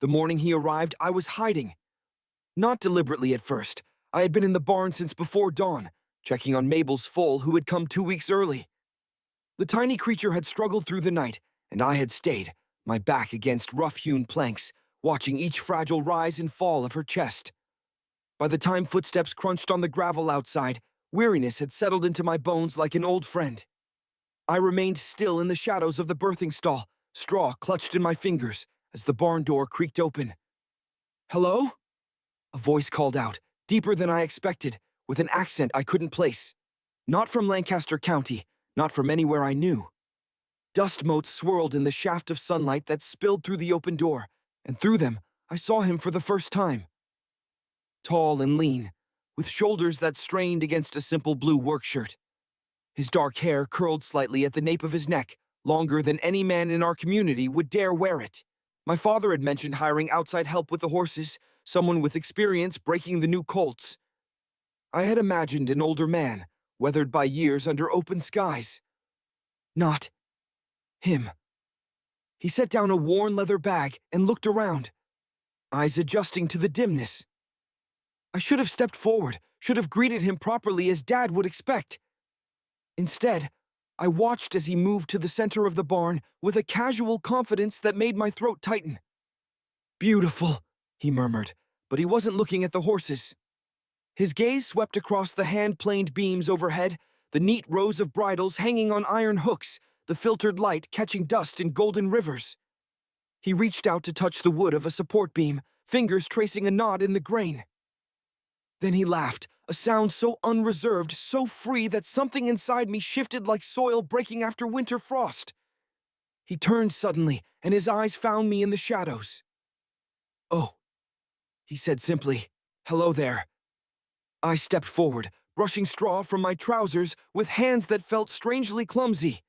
The morning he arrived, I was hiding. Not deliberately at first. I had been in the barn since before dawn, checking on Mabel's foal who had come 2 weeks early. The tiny creature had struggled through the night, and I had stayed, my back against rough-hewn planks, watching each fragile rise and fall of her chest. By the time footsteps crunched on the gravel outside, weariness had settled into my bones like an old friend. I remained still in the shadows of the birthing stall, straw clutched in my fingers, as the barn door creaked open. "Hello?" A voice called out, deeper than I expected, with an accent I couldn't place. Not from Lancaster County, not from anywhere I knew. Dust motes swirled in the shaft of sunlight that spilled through the open door, and through them I saw him for the first time. Tall and lean, with shoulders that strained against a simple blue work shirt. His dark hair curled slightly at the nape of his neck, longer than any man in our community would dare wear it. My father had mentioned hiring outside help with the horses, someone with experience breaking the new colts. I had imagined an older man, weathered by years under open skies. Not him. He set down a worn leather bag and looked around, eyes adjusting to the dimness. I should have stepped forward, should have greeted him properly as Dad would expect. Instead, I watched as he moved to the center of the barn with a casual confidence that made my throat tighten. "Beautiful," he murmured, but he wasn't looking at the horses. His gaze swept across the hand-planed beams overhead, the neat rows of bridles hanging on iron hooks, the filtered light catching dust in golden rivers. He reached out to touch the wood of a support beam, fingers tracing a knot in the grain. Then he laughed, a sound so unreserved, so free that something inside me shifted like soil breaking after winter frost. He turned suddenly, and his eyes found me in the shadows. "Oh," he said simply. "Hello there." I stepped forward, brushing straw from my trousers with hands that felt strangely clumsy.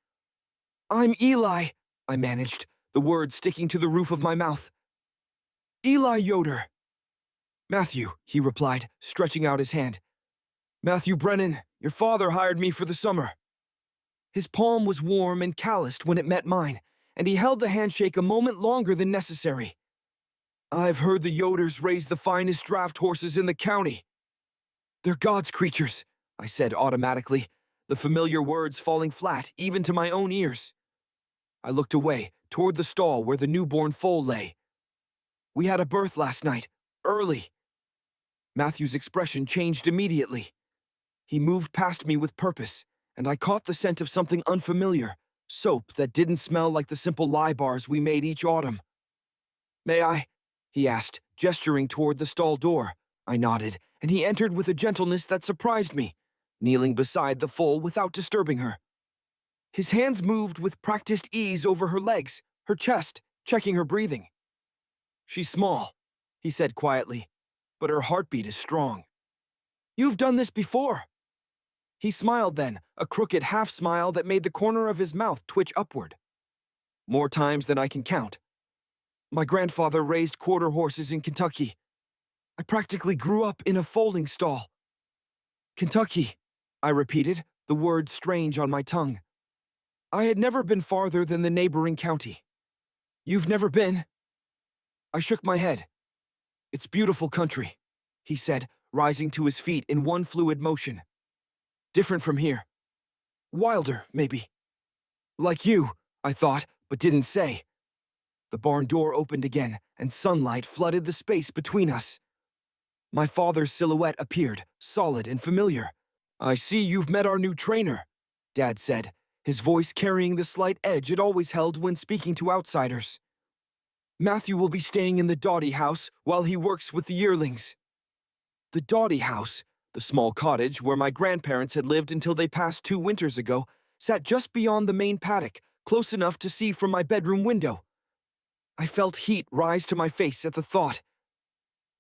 "I'm Eli," I managed, the words sticking to the roof of my mouth. "Eli Yoder." "Matthew," he replied, stretching out his hand. "Matthew Brennan, your father hired me for the summer." His palm was warm and calloused when it met mine, and he held the handshake a moment longer than necessary. "I've heard the Yoders raise the finest draft horses in the county." "They're God's creatures," I said automatically, the familiar words falling flat even to my own ears. I looked away, toward the stall where the newborn foal lay. "We had a birth last night, early." Matthew's expression changed immediately. He moved past me with purpose, and I caught the scent of something unfamiliar, soap that didn't smell like the simple lye bars we made each autumn. "May I?" he asked, gesturing toward the stall door. I nodded, and he entered with a gentleness that surprised me, kneeling beside the foal without disturbing her. His hands moved with practiced ease over her legs, her chest, checking her breathing. "She's small," he said quietly, "but her heartbeat is strong." "You've done this before." He smiled then, a crooked half-smile that made the corner of his mouth twitch upward. "More times than I can count. My grandfather raised quarter horses in Kentucky. I practically grew up in a foaling stall." "Kentucky," I repeated, the word strange on my tongue. I had never been farther than the neighboring county. "You've never been?" I shook my head. "It's beautiful country," he said, rising to his feet in one fluid motion. "Different from here. Wilder, maybe." "Like you," I thought, but didn't say. The barn door opened again, and sunlight flooded the space between us. My father's silhouette appeared, solid and familiar. "I see you've met our new trainer," Dad said, his voice carrying the slight edge it always held when speaking to outsiders. "Matthew will be staying in the Doughty house while he works with the yearlings." The Doughty house, the small cottage where my grandparents had lived until they passed 2 winters ago, sat just beyond the main paddock, close enough to see from my bedroom window. I felt heat rise to my face at the thought.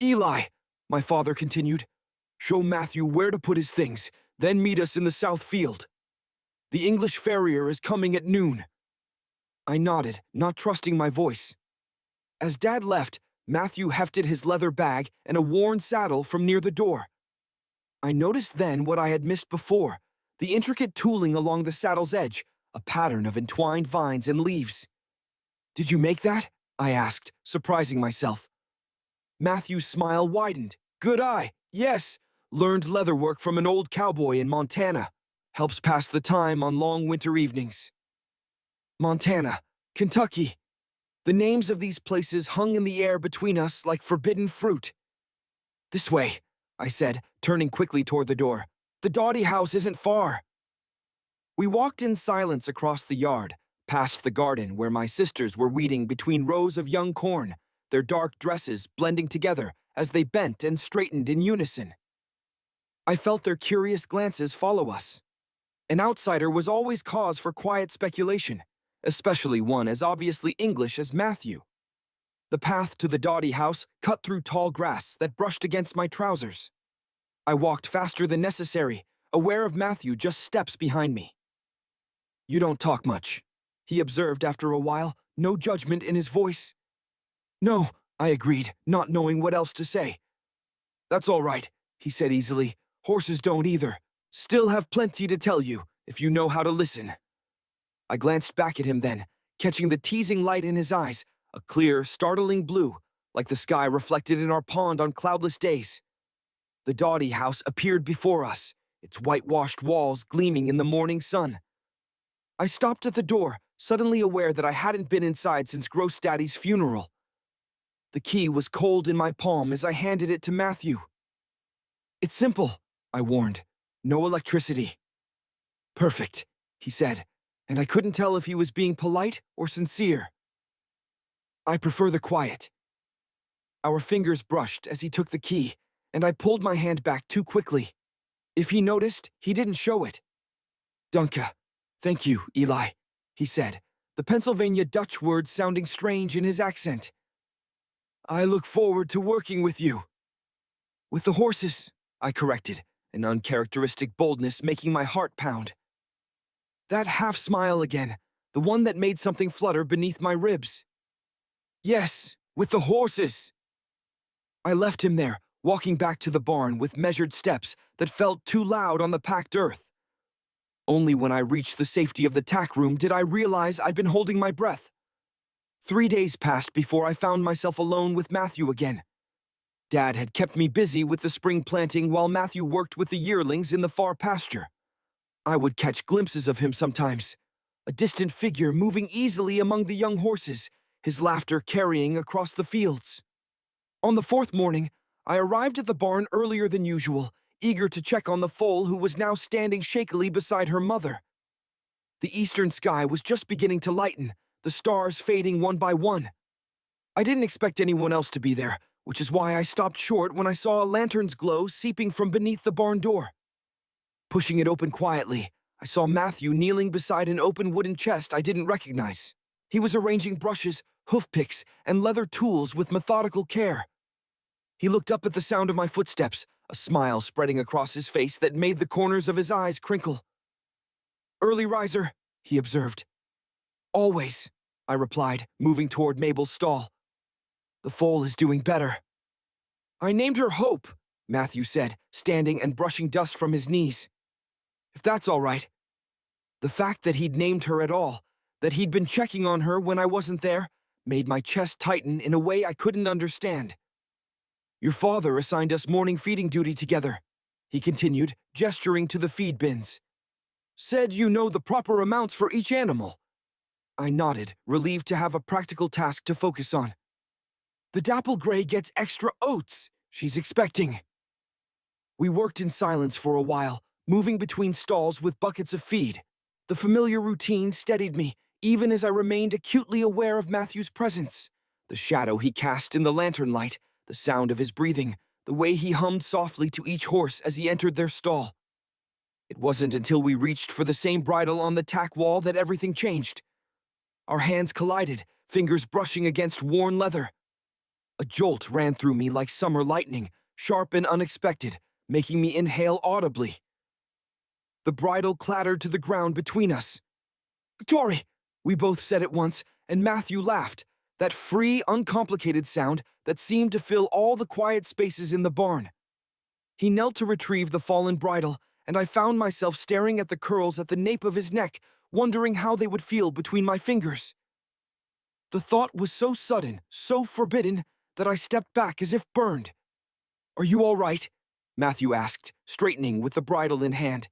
"Eli," my father continued, "show Matthew where to put his things, then meet us in the south field. The English farrier is coming at noon." I nodded, not trusting my voice. As Dad left, Matthew hefted his leather bag and a worn saddle from near the door. I noticed then what I had missed before, the intricate tooling along the saddle's edge, a pattern of entwined vines and leaves. "Did you make that?" I asked, surprising myself. Matthew's smile widened. Good eye, yes. Learned leatherwork from an old cowboy in Montana. Helps pass the time on long winter evenings. Montana, Kentucky. The names of these places hung in the air between us like forbidden fruit. This way, I said, turning quickly toward the door. The Dottie house isn't far. We walked in silence across the yard, past the garden where my sisters were weeding between rows of young corn, their dark dresses blending together as they bent and straightened in unison. I felt their curious glances follow us. An outsider was always cause for quiet speculation, especially one as obviously English as Matthew. The path to the Dottie house cut through tall grass that brushed against my trousers. I walked faster than necessary, aware of Matthew just steps behind me. You don't talk much, he observed after a while, no judgment in his voice. No, I agreed, not knowing what else to say. That's all right, he said easily. Horses don't either. Still have plenty to tell you, if you know how to listen. I glanced back at him then, catching the teasing light in his eyes, a clear, startling blue, like the sky reflected in our pond on cloudless days. The Dottie house appeared before us, its whitewashed walls gleaming in the morning sun. I stopped at the door, suddenly aware that I hadn't been inside since Gross Daddy's funeral. The key was cold in my palm as I handed it to Matthew. It's simple, I warned. No electricity. Perfect, he said, and I couldn't tell if he was being polite or sincere. I prefer the quiet. Our fingers brushed as he took the key, and I pulled my hand back too quickly. If he noticed, he didn't show it. Danke. Thank you, Eli, he said, the Pennsylvania Dutch word sounding strange in his accent. I look forward to working with you. With the horses, I corrected, an uncharacteristic boldness making my heart pound. That half-smile again, the one that made something flutter beneath my ribs. Yes, with the horses. I left him there, walking back to the barn with measured steps that felt too loud on the packed earth. Only when I reached the safety of the tack room did I realize I'd been holding my breath. 3 days passed before I found myself alone with Matthew again. Dad had kept me busy with the spring planting while Matthew worked with the yearlings in the far pasture. I would catch glimpses of him sometimes, a distant figure moving easily among the young horses, his laughter carrying across the fields. On the 4th morning, I arrived at the barn earlier than usual, eager to check on the foal who was now standing shakily beside her mother. The eastern sky was just beginning to lighten, the stars fading one by one. I didn't expect anyone else to be there, which is why I stopped short when I saw a lantern's glow seeping from beneath the barn door. Pushing it open quietly, I saw Matthew kneeling beside an open wooden chest I didn't recognize. He was arranging brushes, hoof picks, and leather tools with methodical care. He looked up at the sound of my footsteps, a smile spreading across his face that made the corners of his eyes crinkle. Early riser, he observed. Always, I replied, moving toward Mabel's stall. The foal is doing better. I named her Hope, Matthew said, standing and brushing dust from his knees. If that's all right. The fact that he'd named her at all, that he'd been checking on her when I wasn't there, made my chest tighten in a way I couldn't understand. Your father assigned us morning feeding duty together, he continued, gesturing to the feed bins. Said you know the proper amounts for each animal. I nodded, relieved to have a practical task to focus on. The dapple gray gets extra oats, she's expecting. We worked in silence for a while, moving between stalls with buckets of feed. The familiar routine steadied me, even as I remained acutely aware of Matthew's presence. The shadow he cast in the lantern light, the sound of his breathing, the way he hummed softly to each horse as he entered their stall. It wasn't until we reached for the same bridle on the tack wall that everything changed. Our hands collided, fingers brushing against worn leather. A jolt ran through me like summer lightning, sharp and unexpected, making me inhale audibly. The bridle clattered to the ground between us. Tori, we both said at once, and Matthew laughed, that free, uncomplicated sound that seemed to fill all the quiet spaces in the barn. He knelt to retrieve the fallen bridle, and I found myself staring at the curls at the nape of his neck, wondering how they would feel between my fingers. The thought was so sudden, so forbidden, that I stepped back as if burned. "Are you all right?" Matthew asked, straightening with the bridle in hand.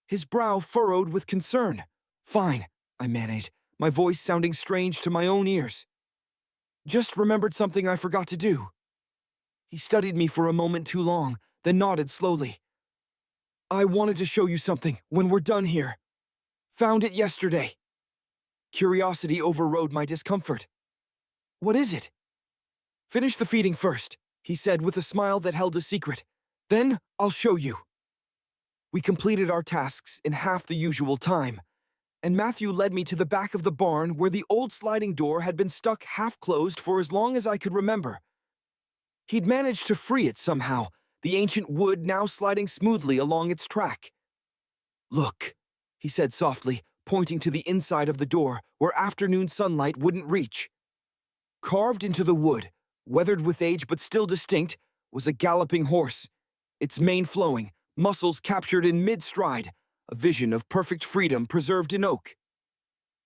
His brow furrowed with concern. "Fine," I managed, my voice sounding strange to my own ears. "Just remembered something I forgot to do." He studied me for a moment too long, then nodded slowly. "I wanted to show you something when we're done here. Found it yesterday." Curiosity overrode my discomfort. "What is it?" "Finish the feeding first," he said with a smile that held a secret. "Then I'll show you." We completed our tasks in half the usual time, and Matthew led me to the back of the barn where the old sliding door had been stuck half-closed for as long as I could remember. He'd managed to free it somehow, the ancient wood now sliding smoothly along its track. "Look," he said softly, pointing to the inside of the door where afternoon sunlight wouldn't reach. Carved into the wood, weathered with age but still distinct, was a galloping horse, its mane flowing, muscles captured in mid-stride, a vision of perfect freedom preserved in oak.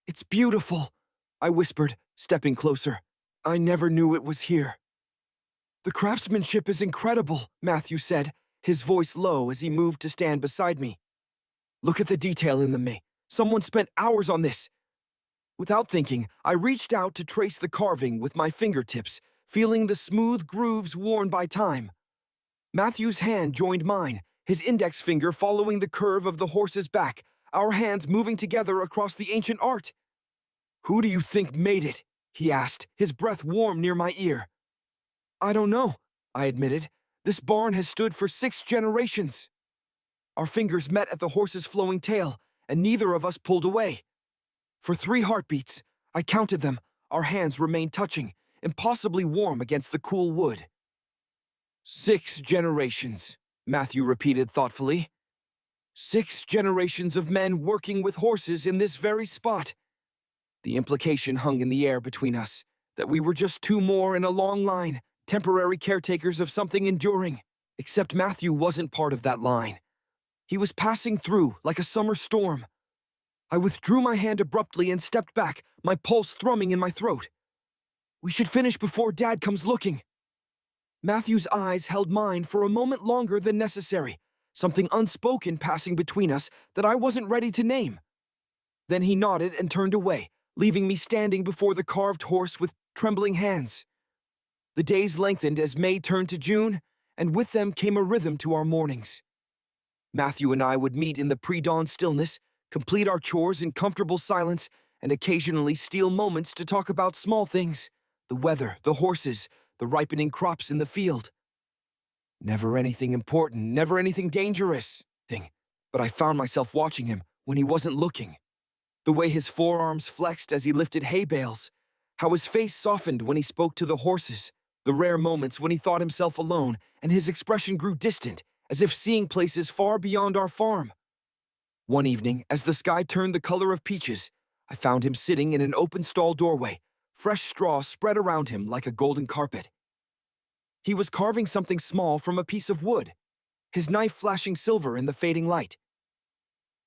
"It's beautiful," I whispered, stepping closer. "I never knew it was here." "The craftsmanship is incredible," Matthew said, his voice low as he moved to stand beside me. "Look at the detail in the mane. Someone spent hours on this." Without thinking, I reached out to trace the carving with my fingertips, feeling the smooth grooves worn by time. Matthew's hand joined mine, his index finger following the curve of the horse's back, our hands moving together across the ancient art. "Who do you think made it?" he asked, his breath warm near my ear. "I don't know," I admitted. "This barn has stood for 6 generations." Our fingers met at the horse's flowing tail, and neither of us pulled away. For 3 heartbeats, I counted them, our hands remained touching, impossibly warm against the cool wood. 6 generations, Matthew repeated thoughtfully. 6 generations of men working with horses in this very spot. The implication hung in the air between us, that we were just 2 more in a long line, temporary caretakers of something enduring. Except Matthew wasn't part of that line. He was passing through like a summer storm. I withdrew my hand abruptly and stepped back, my pulse thrumming in my throat. "We should finish before Dad comes looking." Matthew's eyes held mine for a moment longer than necessary, something unspoken passing between us that I wasn't ready to name. Then he nodded and turned away, leaving me standing before the carved horse with trembling hands. The days lengthened as May turned to June, and with them came a rhythm to our mornings. Matthew and I would meet in the pre-dawn stillness, complete our chores in comfortable silence, and occasionally steal moments to talk about small things, the weather, the horses, the ripening crops in the field. Never anything important, never anything dangerous, but I found myself watching him when he wasn't looking. The way his forearms flexed as he lifted hay bales, how his face softened when he spoke to the horses, the rare moments when he thought himself alone and his expression grew distant, as if seeing places far beyond our farm. One evening, as the sky turned the color of peaches, I found him sitting in an open stall doorway, fresh straw spread around him like a golden carpet. He was carving something small from a piece of wood, his knife flashing silver in the fading light.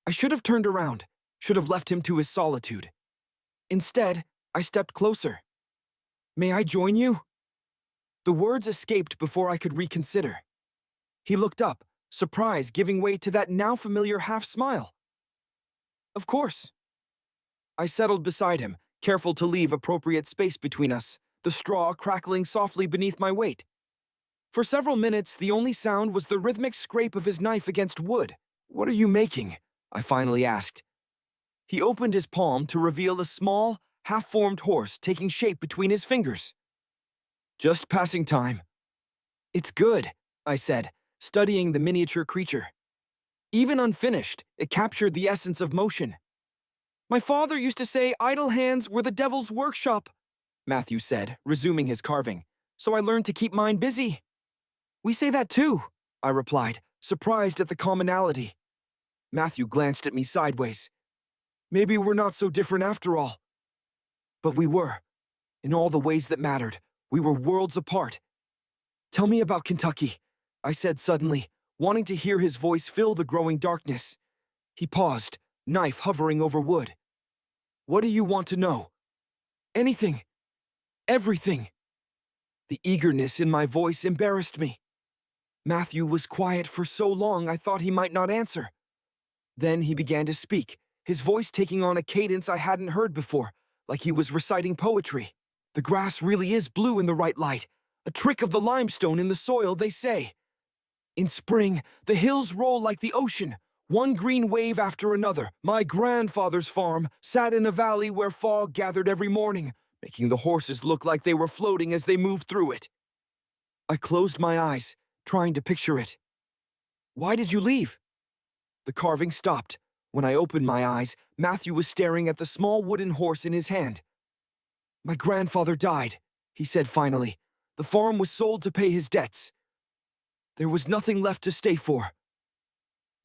I should have turned around, should have left him to his solitude. Instead, I stepped closer. "May I join you?" The words escaped before I could reconsider. He looked up, surprise giving way to that now familiar half-smile. "Of course." I settled beside him, careful to leave appropriate space between us, the straw crackling softly beneath my weight. For several minutes, the only sound was the rhythmic scrape of his knife against wood. "What are you making?" I finally asked. He opened his palm to reveal a small, half-formed horse taking shape between his fingers. "Just passing time." "It's good," I said, studying the miniature creature. Even unfinished, it captured the essence of motion. "My father used to say idle hands were the devil's workshop," Matthew said, resuming his carving, "so I learned to keep mine busy." "We say that too," I replied, surprised at the commonality. Matthew glanced at me sideways. "Maybe we're not so different after all." But we were. In all the ways that mattered, we were worlds apart. "Tell me about Kentucky," I said suddenly, wanting to hear his voice fill the growing darkness. He paused, knife hovering over wood. "What do you want to know?" "Anything," Everything. The eagerness in my voice embarrassed me. Matthew was quiet for so long I thought he might not answer. Then he began to speak, his voice taking on a cadence I hadn't heard before, like he was reciting poetry. The grass really is blue in the right light, a trick of the limestone in the soil, they say. In spring, the hills roll like the ocean, one green wave after another. My grandfather's farm sat in a valley where fog gathered every morning, making the horses look like they were floating as they moved through it. I closed my eyes, trying to picture it. Why did you leave? The carving stopped. When I opened my eyes, Matthew was staring at the small wooden horse in his hand. My grandfather died, he said finally. The farm was sold to pay his debts. There was nothing left to stay for.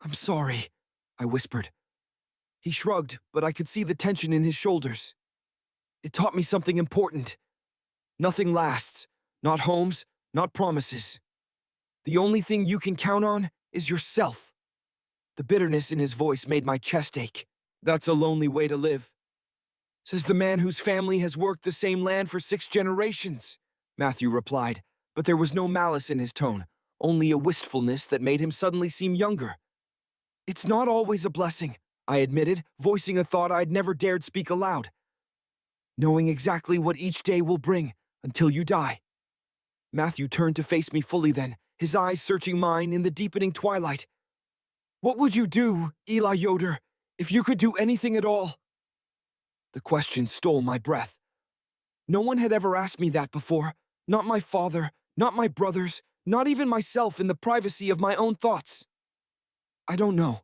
I'm sorry, I whispered. He shrugged, but I could see the tension in his shoulders. It taught me something important. Nothing lasts. Not homes, not promises. The only thing you can count on is yourself. The bitterness in his voice made my chest ache. That's a lonely way to live. Says the man whose family has worked the same land for 6 generations, Matthew replied, but there was no malice in his tone, only a wistfulness that made him suddenly seem younger. It's not always a blessing, I admitted, voicing a thought I'd never dared speak aloud. Knowing exactly what each day will bring until you die. Matthew turned to face me fully then, his eyes searching mine in the deepening twilight. What would you do, Eli Yoder, if you could do anything at all? The question stole my breath. No one had ever asked me that before. Not my father, not my brothers, not even myself in the privacy of my own thoughts. I don't know,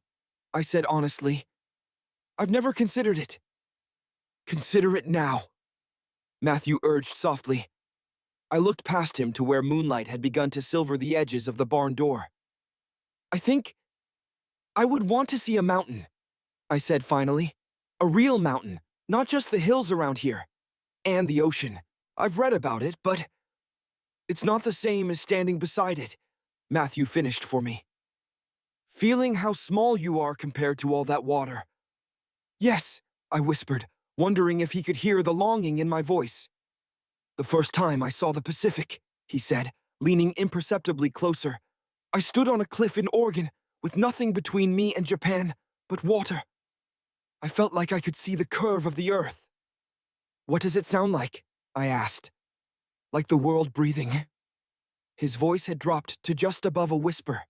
I said honestly. I've never considered it. Consider it now, Matthew urged softly. I looked past him to where moonlight had begun to silver the edges of the barn door. I think I would want to see a mountain, I said finally. A real mountain, not just the hills around here. And the ocean. I've read about it, but it's not the same as standing beside it, Matthew finished for me. Feeling how small you are compared to all that water. Yes, I whispered, wondering if he could hear the longing in my voice. The first time I saw the Pacific, he said, leaning imperceptibly closer. I stood on a cliff in Oregon, with nothing between me and Japan but water. I felt like I could see the curve of the earth. What does it sound like? I asked. Like the world breathing. His voice had dropped to just above a whisper.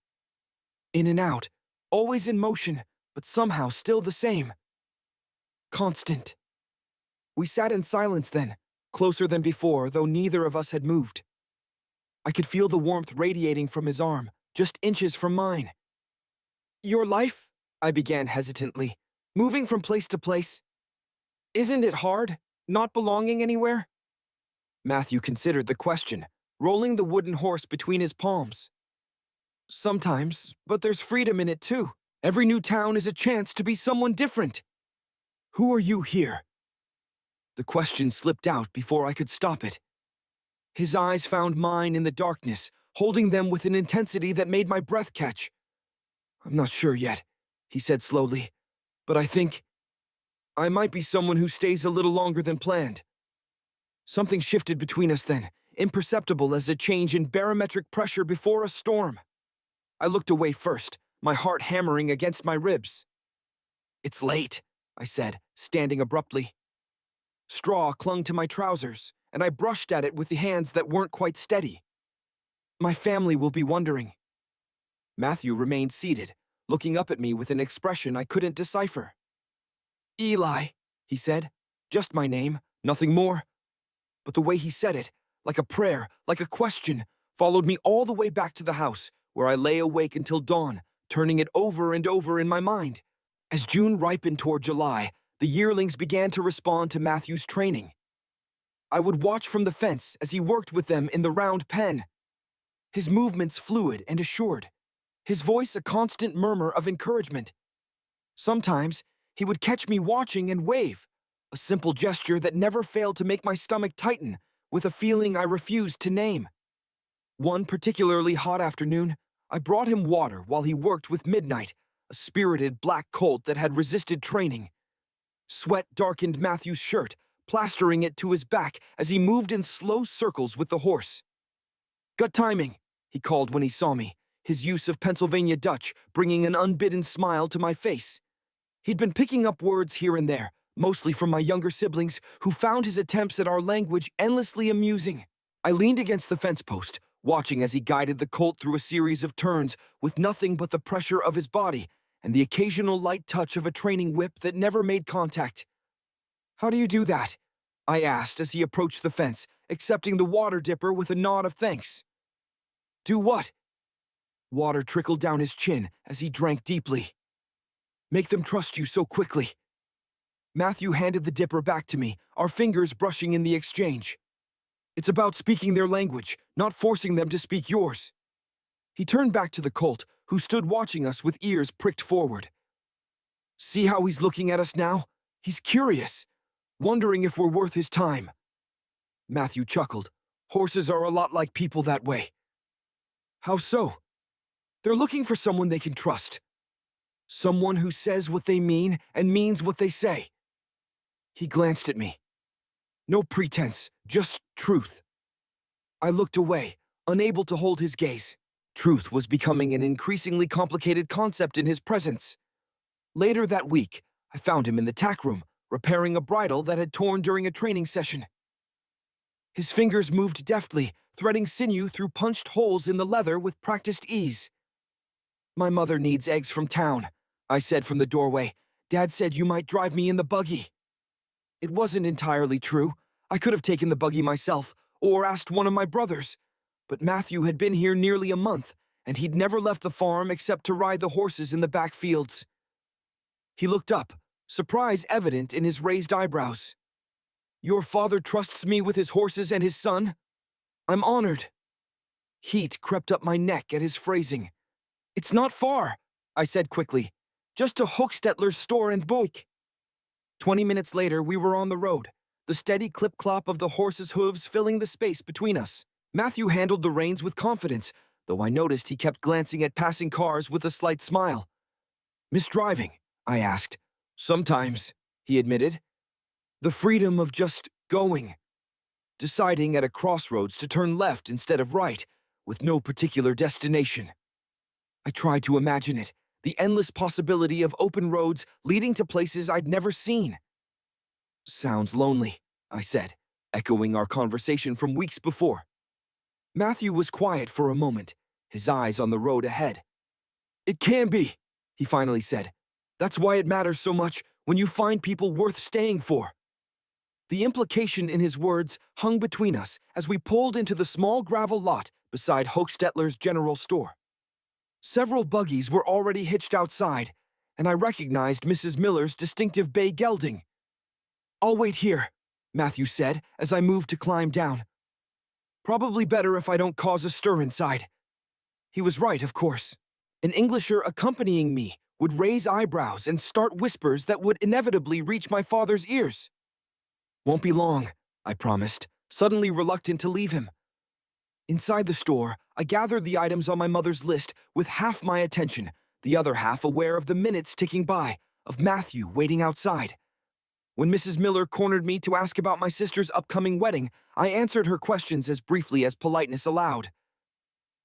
In and out, always in motion, but somehow still the same. Constant. We sat in silence then, closer than before, though neither of us had moved. I could feel the warmth radiating from his arm, just inches from mine. Your life? I began hesitantly, moving from place to place. Isn't it hard, not belonging anywhere? Matthew considered the question, rolling the wooden horse between his palms. Sometimes, but there's freedom in it too. Every new town is a chance to be someone different. Who are you here? The question slipped out before I could stop it. His eyes found mine in the darkness, holding them with an intensity that made my breath catch. I'm not sure yet, he said slowly, but I think I might be someone who stays a little longer than planned. Something shifted between us then, imperceptible as a change in barometric pressure before a storm. I looked away first, my heart hammering against my ribs. It's late, I said, standing abruptly. Straw clung to my trousers, and I brushed at it with the hands that weren't quite steady. My family will be wondering. Matthew remained seated, looking up at me with an expression I couldn't decipher. Eli, he said, just my name, nothing more. But the way he said it, like a prayer, like a question, followed me all the way back to the house, where I lay awake until dawn, turning it over and over in my mind. As June ripened toward July, the yearlings began to respond to Matthew's training. I would watch from the fence as he worked with them in the round pen. His movements fluid and assured, his voice a constant murmur of encouragement. Sometimes he would catch me watching and wave, a simple gesture that never failed to make my stomach tighten with a feeling I refused to name. One particularly hot afternoon, I brought him water while he worked with Midnight, a spirited black colt that had resisted training. Sweat darkened Matthew's shirt, plastering it to his back as he moved in slow circles with the horse. "Gut timing," he called when he saw me, his use of Pennsylvania Dutch bringing an unbidden smile to my face. He'd been picking up words here and there, mostly from my younger siblings, who found his attempts at our language endlessly amusing. I leaned against the fence post, watching as he guided the colt through a series of turns with nothing but the pressure of his body and the occasional light touch of a training whip that never made contact. "How do you do that?" I asked as he approached the fence, accepting the water dipper with a nod of thanks. "Do what?" Water trickled down his chin as he drank deeply. "Make them trust you so quickly." Matthew handed the dipper back to me, our fingers brushing in the exchange. "It's about speaking their language, not forcing them to speak yours." He turned back to the colt, who stood watching us with ears pricked forward. "See how he's looking at us now? He's curious, wondering if we're worth his time." Matthew chuckled. "Horses are a lot like people that way." "How so?" "They're looking for someone they can trust. Someone who says what they mean and means what they say." He glanced at me. "No pretense, just truth." I looked away, unable to hold his gaze. Truth was becoming an increasingly complicated concept in his presence. Later that week, I found him in the tack room, repairing a bridle that had torn during a training session. His fingers moved deftly, threading sinew through punched holes in the leather with practiced ease. "My mother needs eggs from town," I said from the doorway. "Dad said you might drive me in the buggy." It wasn't entirely true. I could have taken the buggy myself, or asked one of my brothers. But Matthew had been here nearly a month, and he'd never left the farm except to ride the horses in the back fields. He looked up, surprise evident in his raised eyebrows. "Your father trusts me with his horses and his son? I'm honored." Heat crept up my neck at his phrasing. "It's not far," I said quickly. "Just to Hochstetler's store and Boik." 20 minutes later, we were on the road, the steady clip-clop of the horse's hooves filling the space between us. Matthew handled the reins with confidence, though I noticed he kept glancing at passing cars with a slight smile. "Miss driving?" I asked. "Sometimes," he admitted. "The freedom of just going. Deciding at a crossroads to turn left instead of right, with no particular destination." I tried to imagine it, the endless possibility of open roads leading to places I'd never seen. "Sounds lonely," I said, echoing our conversation from weeks before. Matthew was quiet for a moment, his eyes on the road ahead. "It can be," he finally said. "That's why it matters so much when you find people worth staying for." The implication in his words hung between us as we pulled into the small gravel lot beside Hochstetler's general store. Several buggies were already hitched outside, and I recognized Mrs. Miller's distinctive bay gelding. "I'll wait here," Matthew said as I moved to climb down. "Probably better if I don't cause a stir inside." He was right, of course. An Englisher accompanying me would raise eyebrows and start whispers that would inevitably reach my father's ears. "Won't be long," I promised, suddenly reluctant to leave him. Inside the store, I gathered the items on my mother's list with half my attention, the other half aware of the minutes ticking by, of Matthew waiting outside. When Mrs. Miller cornered me to ask about my sister's upcoming wedding, I answered her questions as briefly as politeness allowed.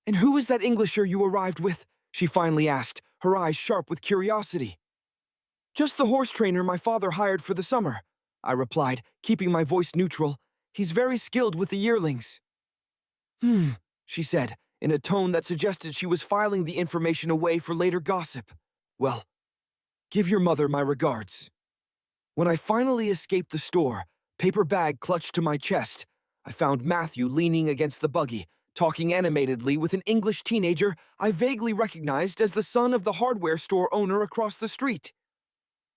"And who is that Englisher you arrived with?" she finally asked, her eyes sharp with curiosity. "Just the horse trainer my father hired for the summer," I replied, keeping my voice neutral. "He's very skilled with the yearlings." She said, in a tone that suggested she was filing the information away for later gossip. "Well, give your mother my regards." When I finally escaped the store, paper bag clutched to my chest, I found Matthew leaning against the buggy, talking animatedly with an English teenager I vaguely recognized as the son of the hardware store owner across the street.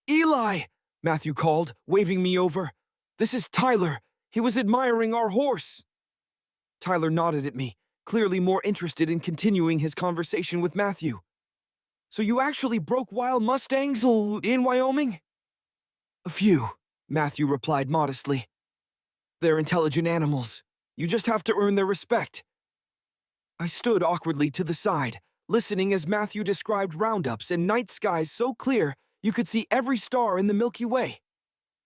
"Eli!" Matthew called, waving me over. "This is Tyler. He was admiring our horse." Tyler nodded at me, clearly more interested in continuing his conversation with Matthew. "So you actually broke wild mustangs in Wyoming?" "A few," Matthew replied modestly. "They're intelligent animals. You just have to earn their respect." I stood awkwardly to the side, listening as Matthew described roundups and night skies so clear you could see every star in the Milky Way.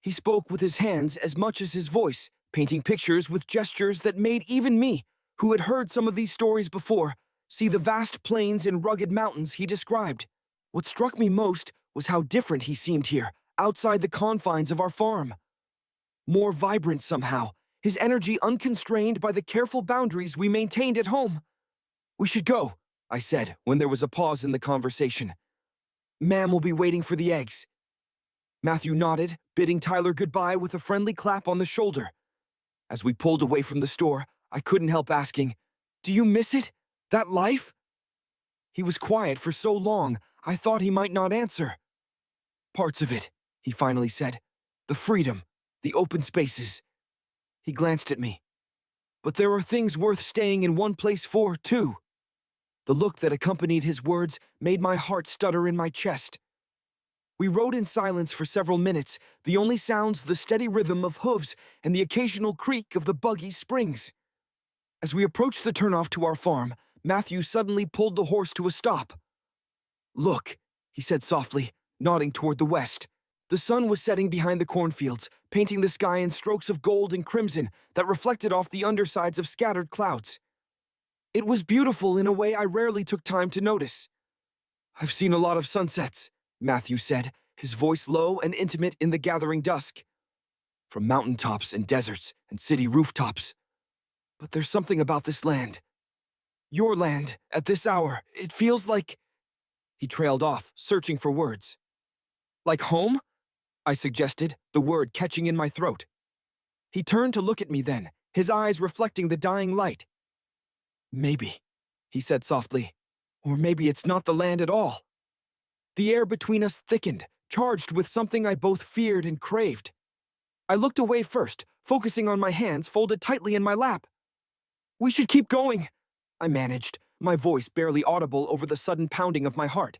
He spoke with his hands as much as his voice, painting pictures with gestures that made even me, who had heard some of these stories before, see the vast plains and rugged mountains he described. What struck me most was how different he seemed here, outside the confines of our farm. More vibrant somehow, his energy unconstrained by the careful boundaries we maintained at home. "We should go," I said when there was a pause in the conversation. "Ma'am will be waiting for the eggs." Matthew nodded, bidding Tyler goodbye with a friendly clap on the shoulder. As we pulled away from the store, I couldn't help asking, "Do you miss it? That life?" He was quiet for so long, I thought he might not answer. "Parts of it," he finally said. "The freedom, the open spaces." He glanced at me. "But there are things worth staying in one place for, too." The look that accompanied his words made my heart stutter in my chest. We rode in silence for several minutes, the only sounds the steady rhythm of hooves and the occasional creak of the buggy's springs. As we approached the turnoff to our farm, Matthew suddenly pulled the horse to a stop. "Look," he said softly, nodding toward the west. The sun was setting behind the cornfields, painting the sky in strokes of gold and crimson that reflected off the undersides of scattered clouds. It was beautiful in a way I rarely took time to notice. "I've seen a lot of sunsets," Matthew said, his voice low and intimate in the gathering dusk. "From mountaintops and deserts and city rooftops. But there's something about this land. Your land, at this hour, it feels like—" He trailed off, searching for words. "Like home?" I suggested, the word catching in my throat. He turned to look at me then, his eyes reflecting the dying light. "Maybe," he said softly. "Or maybe it's not the land at all." The air between us thickened, charged with something I both feared and craved. I looked away first, focusing on my hands folded tightly in my lap. "We should keep going," I managed, my voice barely audible over the sudden pounding of my heart.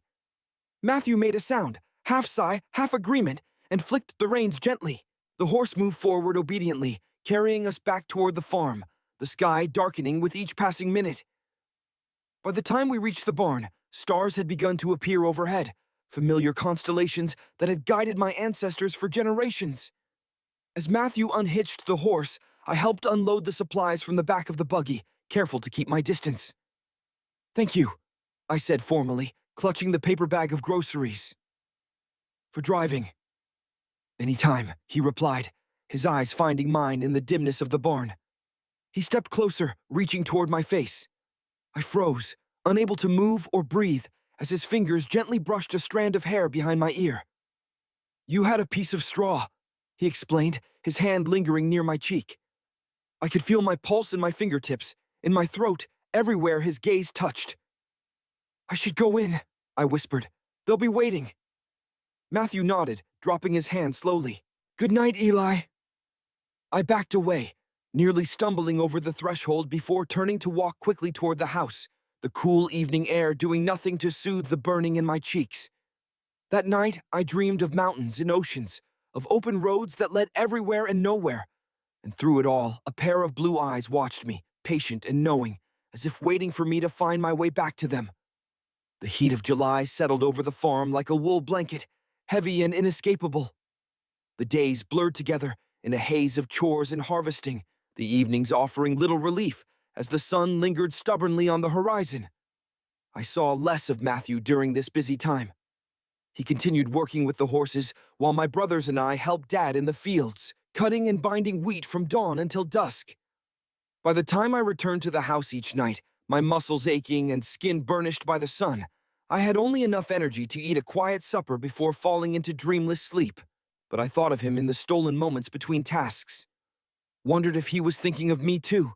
Matthew made a sound, half sigh, half agreement, and flicked the reins gently. The horse moved forward obediently, carrying us back toward the farm, the sky darkening with each passing minute. By the time we reached the barn, stars had begun to appear overhead, familiar constellations that had guided my ancestors for generations. As Matthew unhitched the horse, I helped unload the supplies from the back of the buggy, careful to keep my distance. "Thank you," I said formally, clutching the paper bag of groceries. "For driving." "Any time," he replied, his eyes finding mine in the dimness of the barn. He stepped closer, reaching toward my face. I froze, unable to move or breathe, as his fingers gently brushed a strand of hair behind my ear. "You had a piece of straw," he explained, his hand lingering near my cheek. I could feel my pulse in my fingertips, in my throat, everywhere his gaze touched. "I should go in," I whispered. "They'll be waiting." Matthew nodded, dropping his hand slowly. "Good night, Eli." I backed away, nearly stumbling over the threshold before turning to walk quickly toward the house, the cool evening air doing nothing to soothe the burning in my cheeks. That night, I dreamed of mountains and oceans, of open roads that led everywhere and nowhere, and through it all, a pair of blue eyes watched me, patient and knowing, as if waiting for me to find my way back to them. The heat of July settled over the farm like a wool blanket, heavy and inescapable. The days blurred together in a haze of chores and harvesting, the evenings offering little relief as the sun lingered stubbornly on the horizon. I saw less of Matthew during this busy time. He continued working with the horses while my brothers and I helped Dad in the fields, cutting and binding wheat from dawn until dusk. By the time I returned to the house each night, my muscles aching and skin burnished by the sun, I had only enough energy to eat a quiet supper before falling into dreamless sleep. But I thought of him in the stolen moments between tasks. Wondered if he was thinking of me too.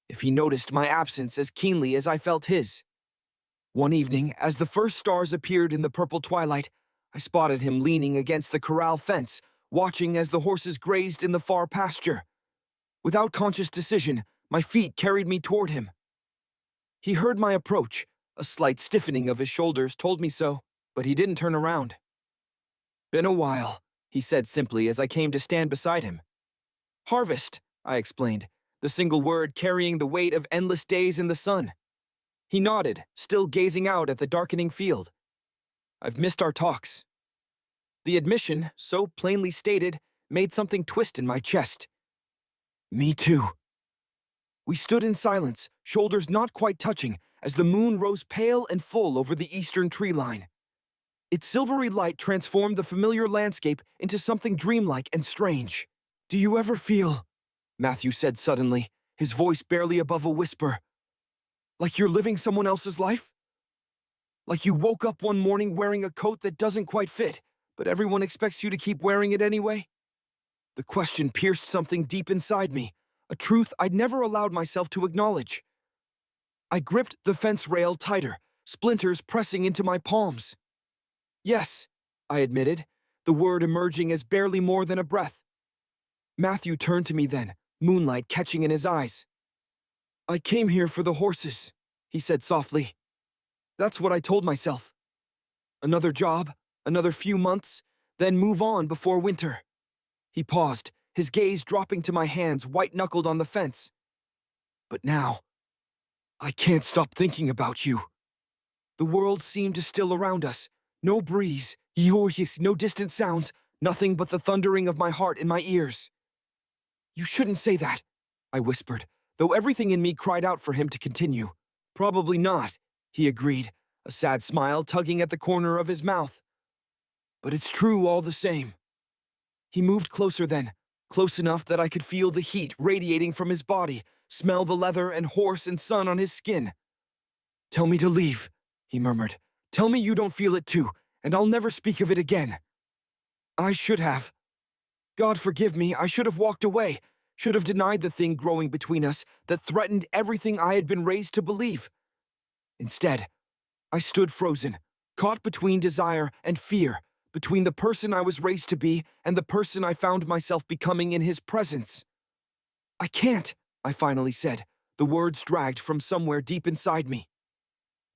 If he noticed my absence as keenly as I felt his. One evening, as the first stars appeared in the purple twilight, I spotted him leaning against the corral fence, watching as the horses grazed in the far pasture. Without conscious decision, my feet carried me toward him. He heard my approach. A slight stiffening of his shoulders told me so, but he didn't turn around. "Been a while," he said simply as I came to stand beside him. "Harvest," I explained, the single word carrying the weight of endless days in the sun. He nodded, still gazing out at the darkening field. "I've missed our talks." The admission, so plainly stated, made something twist in my chest. Me too. We stood in silence, shoulders not quite touching, as the moon rose pale and full over the eastern tree line. Its silvery light transformed the familiar landscape into something dreamlike and strange. "Do you ever feel," Matthew said suddenly, his voice barely above a whisper, "like you're living someone else's life? Like you woke up one morning wearing a coat that doesn't quite fit, but everyone expects you to keep wearing it anyway?" The question pierced something deep inside me, a truth I'd never allowed myself to acknowledge. I gripped the fence rail tighter, splinters pressing into my palms. "Yes," I admitted, the word emerging as barely more than a breath. Matthew turned to me then, moonlight catching in his eyes. "I came here for the horses," he said softly. "That's what I told myself. Another job, another few months, then move on before winter." He paused, his gaze dropping to my hands white-knuckled on the fence. "But now, I can't stop thinking about you." The world seemed to still around us. No breeze, no distant sounds, nothing but the thundering of my heart in my ears. "You shouldn't say that," I whispered, though everything in me cried out for him to continue. "Probably not," he agreed, a sad smile tugging at the corner of his mouth. "But it's true all the same." He moved closer then, close enough that I could feel the heat radiating from his body, smell the leather and horse and sun on his skin. "Tell me to leave," he murmured. "Tell me you don't feel it too, and I'll never speak of it again." I should have. God forgive me, I should have walked away, should have denied the thing growing between us that threatened everything I had been raised to believe. Instead, I stood frozen, caught between desire and fear, between the person I was raised to be and the person I found myself becoming in his presence. "I can't," I finally said, the words dragged from somewhere deep inside me.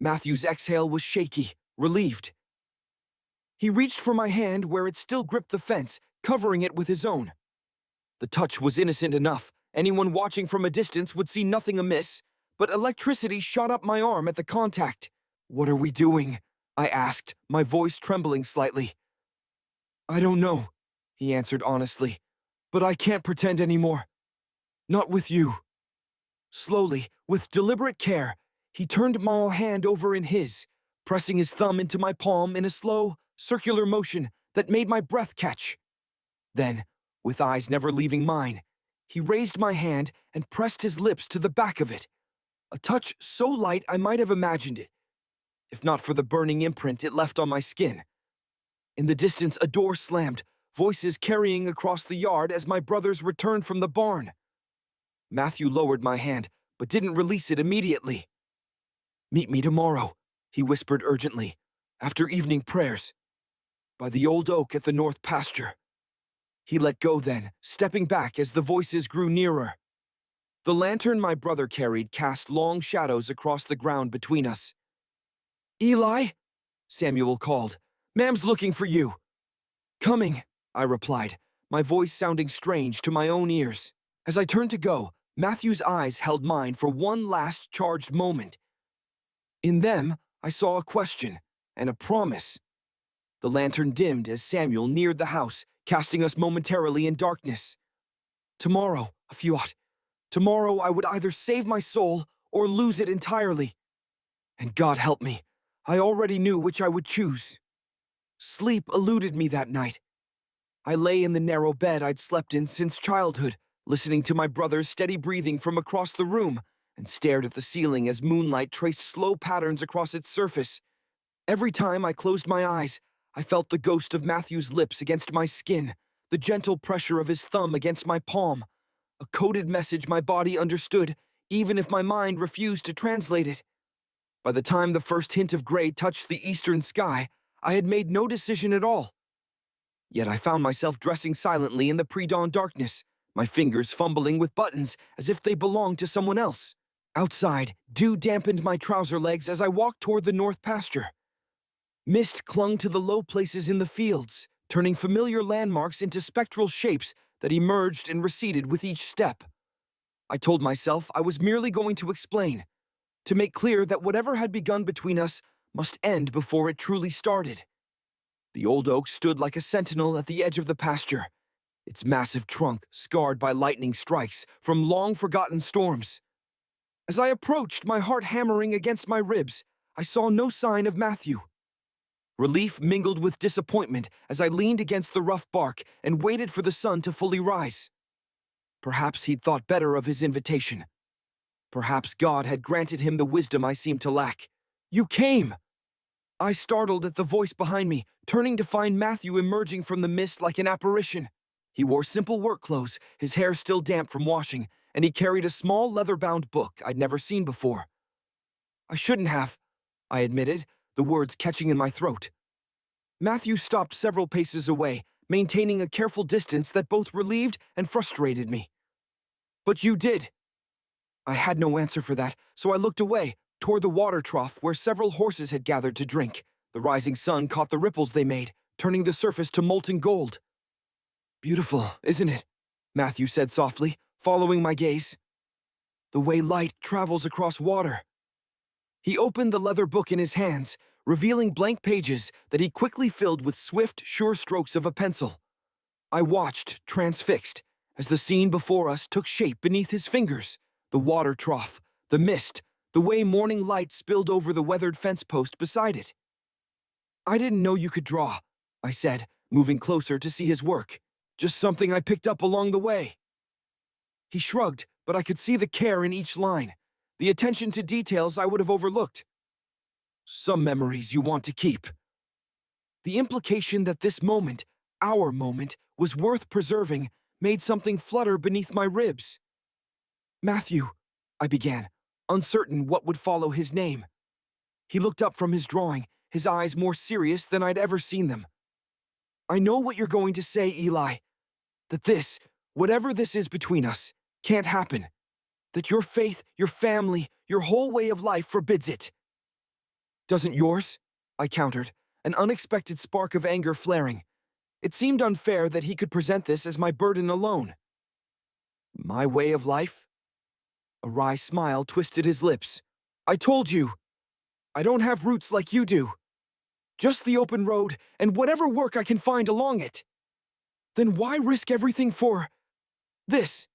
Matthew's exhale was shaky, relieved. He reached for my hand where it still gripped the fence, covering it with his own. The touch was innocent enough. Anyone watching from a distance would see nothing amiss, but electricity shot up my arm at the contact. "What are we doing?" I asked, my voice trembling slightly. "I don't know," he answered honestly, "but I can't pretend anymore. Not with you." Slowly, with deliberate care, he turned my hand over in his, pressing his thumb into my palm in a slow, circular motion that made my breath catch. Then, with eyes never leaving mine, he raised my hand and pressed his lips to the back of it, a touch so light I might have imagined it, if not for the burning imprint it left on my skin. In the distance, a door slammed, voices carrying across the yard as my brothers returned from the barn. Matthew lowered my hand, but didn't release it immediately. "Meet me tomorrow," he whispered urgently, "after evening prayers, by the old oak at the north pasture." He let go then, stepping back as the voices grew nearer. The lantern my brother carried cast long shadows across the ground between us. "Eli?" Samuel called. "Ma'am's looking for you." "Coming," I replied, my voice sounding strange to my own ears. As I turned to go, Matthew's eyes held mine for one last charged moment. In them, I saw a question and a promise. The lantern dimmed as Samuel neared the house, casting us momentarily in darkness. Tomorrow, Afiot, tomorrow I would either save my soul or lose it entirely. And God help me, I already knew which I would choose. Sleep eluded me that night. I lay in the narrow bed I'd slept in since childhood, listening to my brother's steady breathing from across the room, and stared at the ceiling as moonlight traced slow patterns across its surface. Every time I closed my eyes, I felt the ghost of Matthew's lips against my skin, the gentle pressure of his thumb against my palm, a coded message my body understood, even if my mind refused to translate it. By the time the first hint of gray touched the eastern sky, I had made no decision at all. Yet I found myself dressing silently in the pre-dawn darkness, my fingers fumbling with buttons as if they belonged to someone else. Outside, dew dampened my trouser legs as I walked toward the north pasture. Mist clung to the low places in the fields, turning familiar landmarks into spectral shapes that emerged and receded with each step. I told myself I was merely going to explain, to make clear that whatever had begun between us must end before it truly started. The old oak stood like a sentinel at the edge of the pasture, its massive trunk scarred by lightning strikes from long-forgotten storms. As I approached, my heart hammering against my ribs, I saw no sign of Matthew. Relief mingled with disappointment as I leaned against the rough bark and waited for the sun to fully rise. Perhaps he'd thought better of his invitation. Perhaps God had granted him the wisdom I seemed to lack. "You came!" I startled at the voice behind me, turning to find Matthew emerging from the mist like an apparition. He wore simple work clothes, his hair still damp from washing, and he carried a small leather-bound book I'd never seen before. "I shouldn't have," I admitted, the words catching in my throat. Matthew stopped several paces away, maintaining a careful distance that both relieved and frustrated me. "But you did." I had no answer for that, so I looked away, toward the water trough where several horses had gathered to drink. The rising sun caught the ripples they made, turning the surface to molten gold. "Beautiful, isn't it?" Matthew said softly, following my gaze. "The way light travels across water." He opened the leather book in his hands, revealing blank pages that he quickly filled with swift, sure strokes of a pencil. I watched, transfixed, as the scene before us took shape beneath his fingers. The water trough, the mist, the way morning light spilled over the weathered fence post beside it. "I didn't know you could draw," I said, moving closer to see his work. "Just something I picked up along the way." He shrugged, but I could see the care in each line, the attention to details I would have overlooked. "Some memories you want to keep." The implication that this moment, our moment, was worth preserving made something flutter beneath my ribs. "Matthew," I began, uncertain what would follow his name. He looked up from his drawing, his eyes more serious than I'd ever seen them. "I know what you're going to say, Eli. That this, whatever this is between us, can't happen. That your faith, your family, your whole way of life forbids it." "Doesn't yours?" I countered, an unexpected spark of anger flaring. It seemed unfair that he could present this as my burden alone. "My way of life?" A wry smile twisted his lips. "I told you. I don't have roots like you do. Just the open road and whatever work I can find along it. Then why risk everything for this?"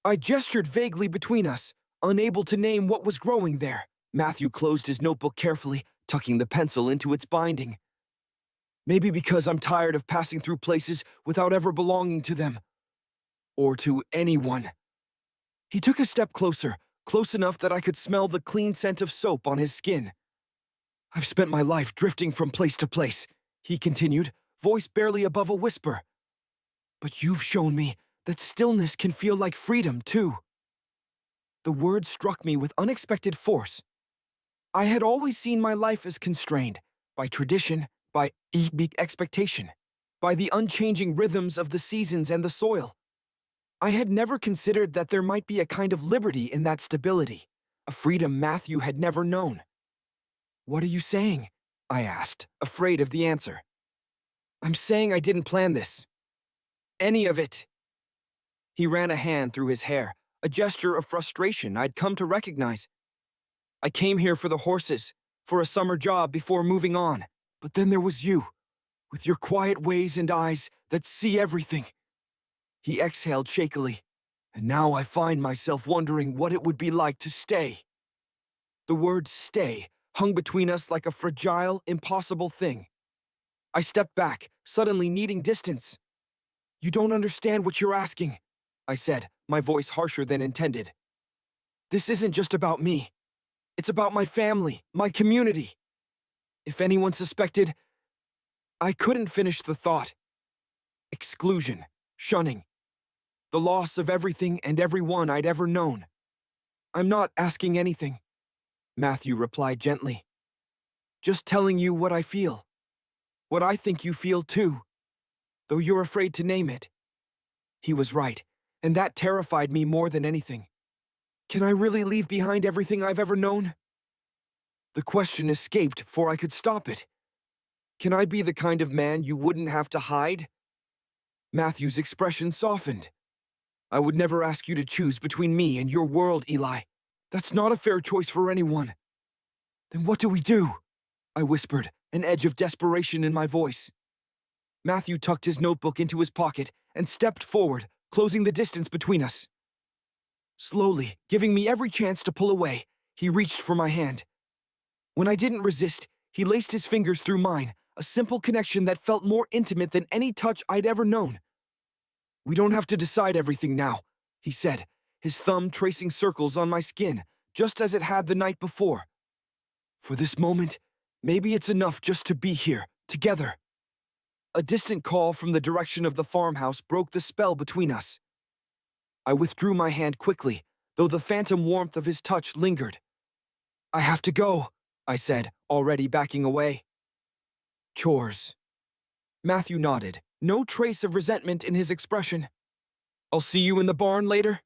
I gestured vaguely between us, unable to name what was growing there. Matthew closed his notebook carefully, tucking the pencil into its binding. "Maybe because I'm tired of passing through places without ever belonging to them. Or to anyone." He took a step closer, close enough that I could smell the clean scent of soap on his skin. "I've spent my life drifting from place to place," he continued, voice barely above a whisper. "But you've shown me that stillness can feel like freedom, too." The word struck me with unexpected force. I had always seen my life as constrained by tradition, by expectation, by the unchanging rhythms of the seasons and the soil. I had never considered that there might be a kind of liberty in that stability, a freedom Matthew had never known. "What are you saying?" I asked, afraid of the answer. "I'm saying I didn't plan this. Any of it." He ran a hand through his hair, a gesture of frustration I'd come to recognize. "I came here for the horses, for a summer job before moving on. But then there was you, with your quiet ways and eyes that see everything." He exhaled shakily. "And now I find myself wondering what it would be like to stay." The word "stay" hung between us like a fragile, impossible thing. I stepped back, suddenly needing distance. "You don't understand what you're asking," I said, my voice harsher than intended. "This isn't just about me. It's about my family, my community. If anyone suspected..." I couldn't finish the thought. Exclusion, shunning, the loss of everything and everyone I'd ever known. "I'm not asking anything," Matthew replied gently. "Just telling you what I feel. What I think you feel too, though you're afraid to name it." He was right, and that terrified me more than anything. Can I really leave behind everything I've ever known? The question escaped before I could stop it. Can I be the kind of man you wouldn't have to hide? Matthew's expression softened. "I would never ask you to choose between me and your world, Eli. That's not a fair choice for anyone." "Then what do we do?" I whispered, an edge of desperation in my voice. Matthew tucked his notebook into his pocket and stepped forward, closing the distance between us. Slowly, giving me every chance to pull away, he reached for my hand. When I didn't resist, he laced his fingers through mine, a simple connection that felt more intimate than any touch I'd ever known. "We don't have to decide everything now," he said, his thumb tracing circles on my skin, just as it had the night before. "For this moment, maybe it's enough just to be here, together." A distant call from the direction of the farmhouse broke the spell between us. I withdrew my hand quickly, though the phantom warmth of his touch lingered. "I have to go," I said, already backing away. "Chores." Matthew nodded, no trace of resentment in his expression. "I'll see you in the barn later?"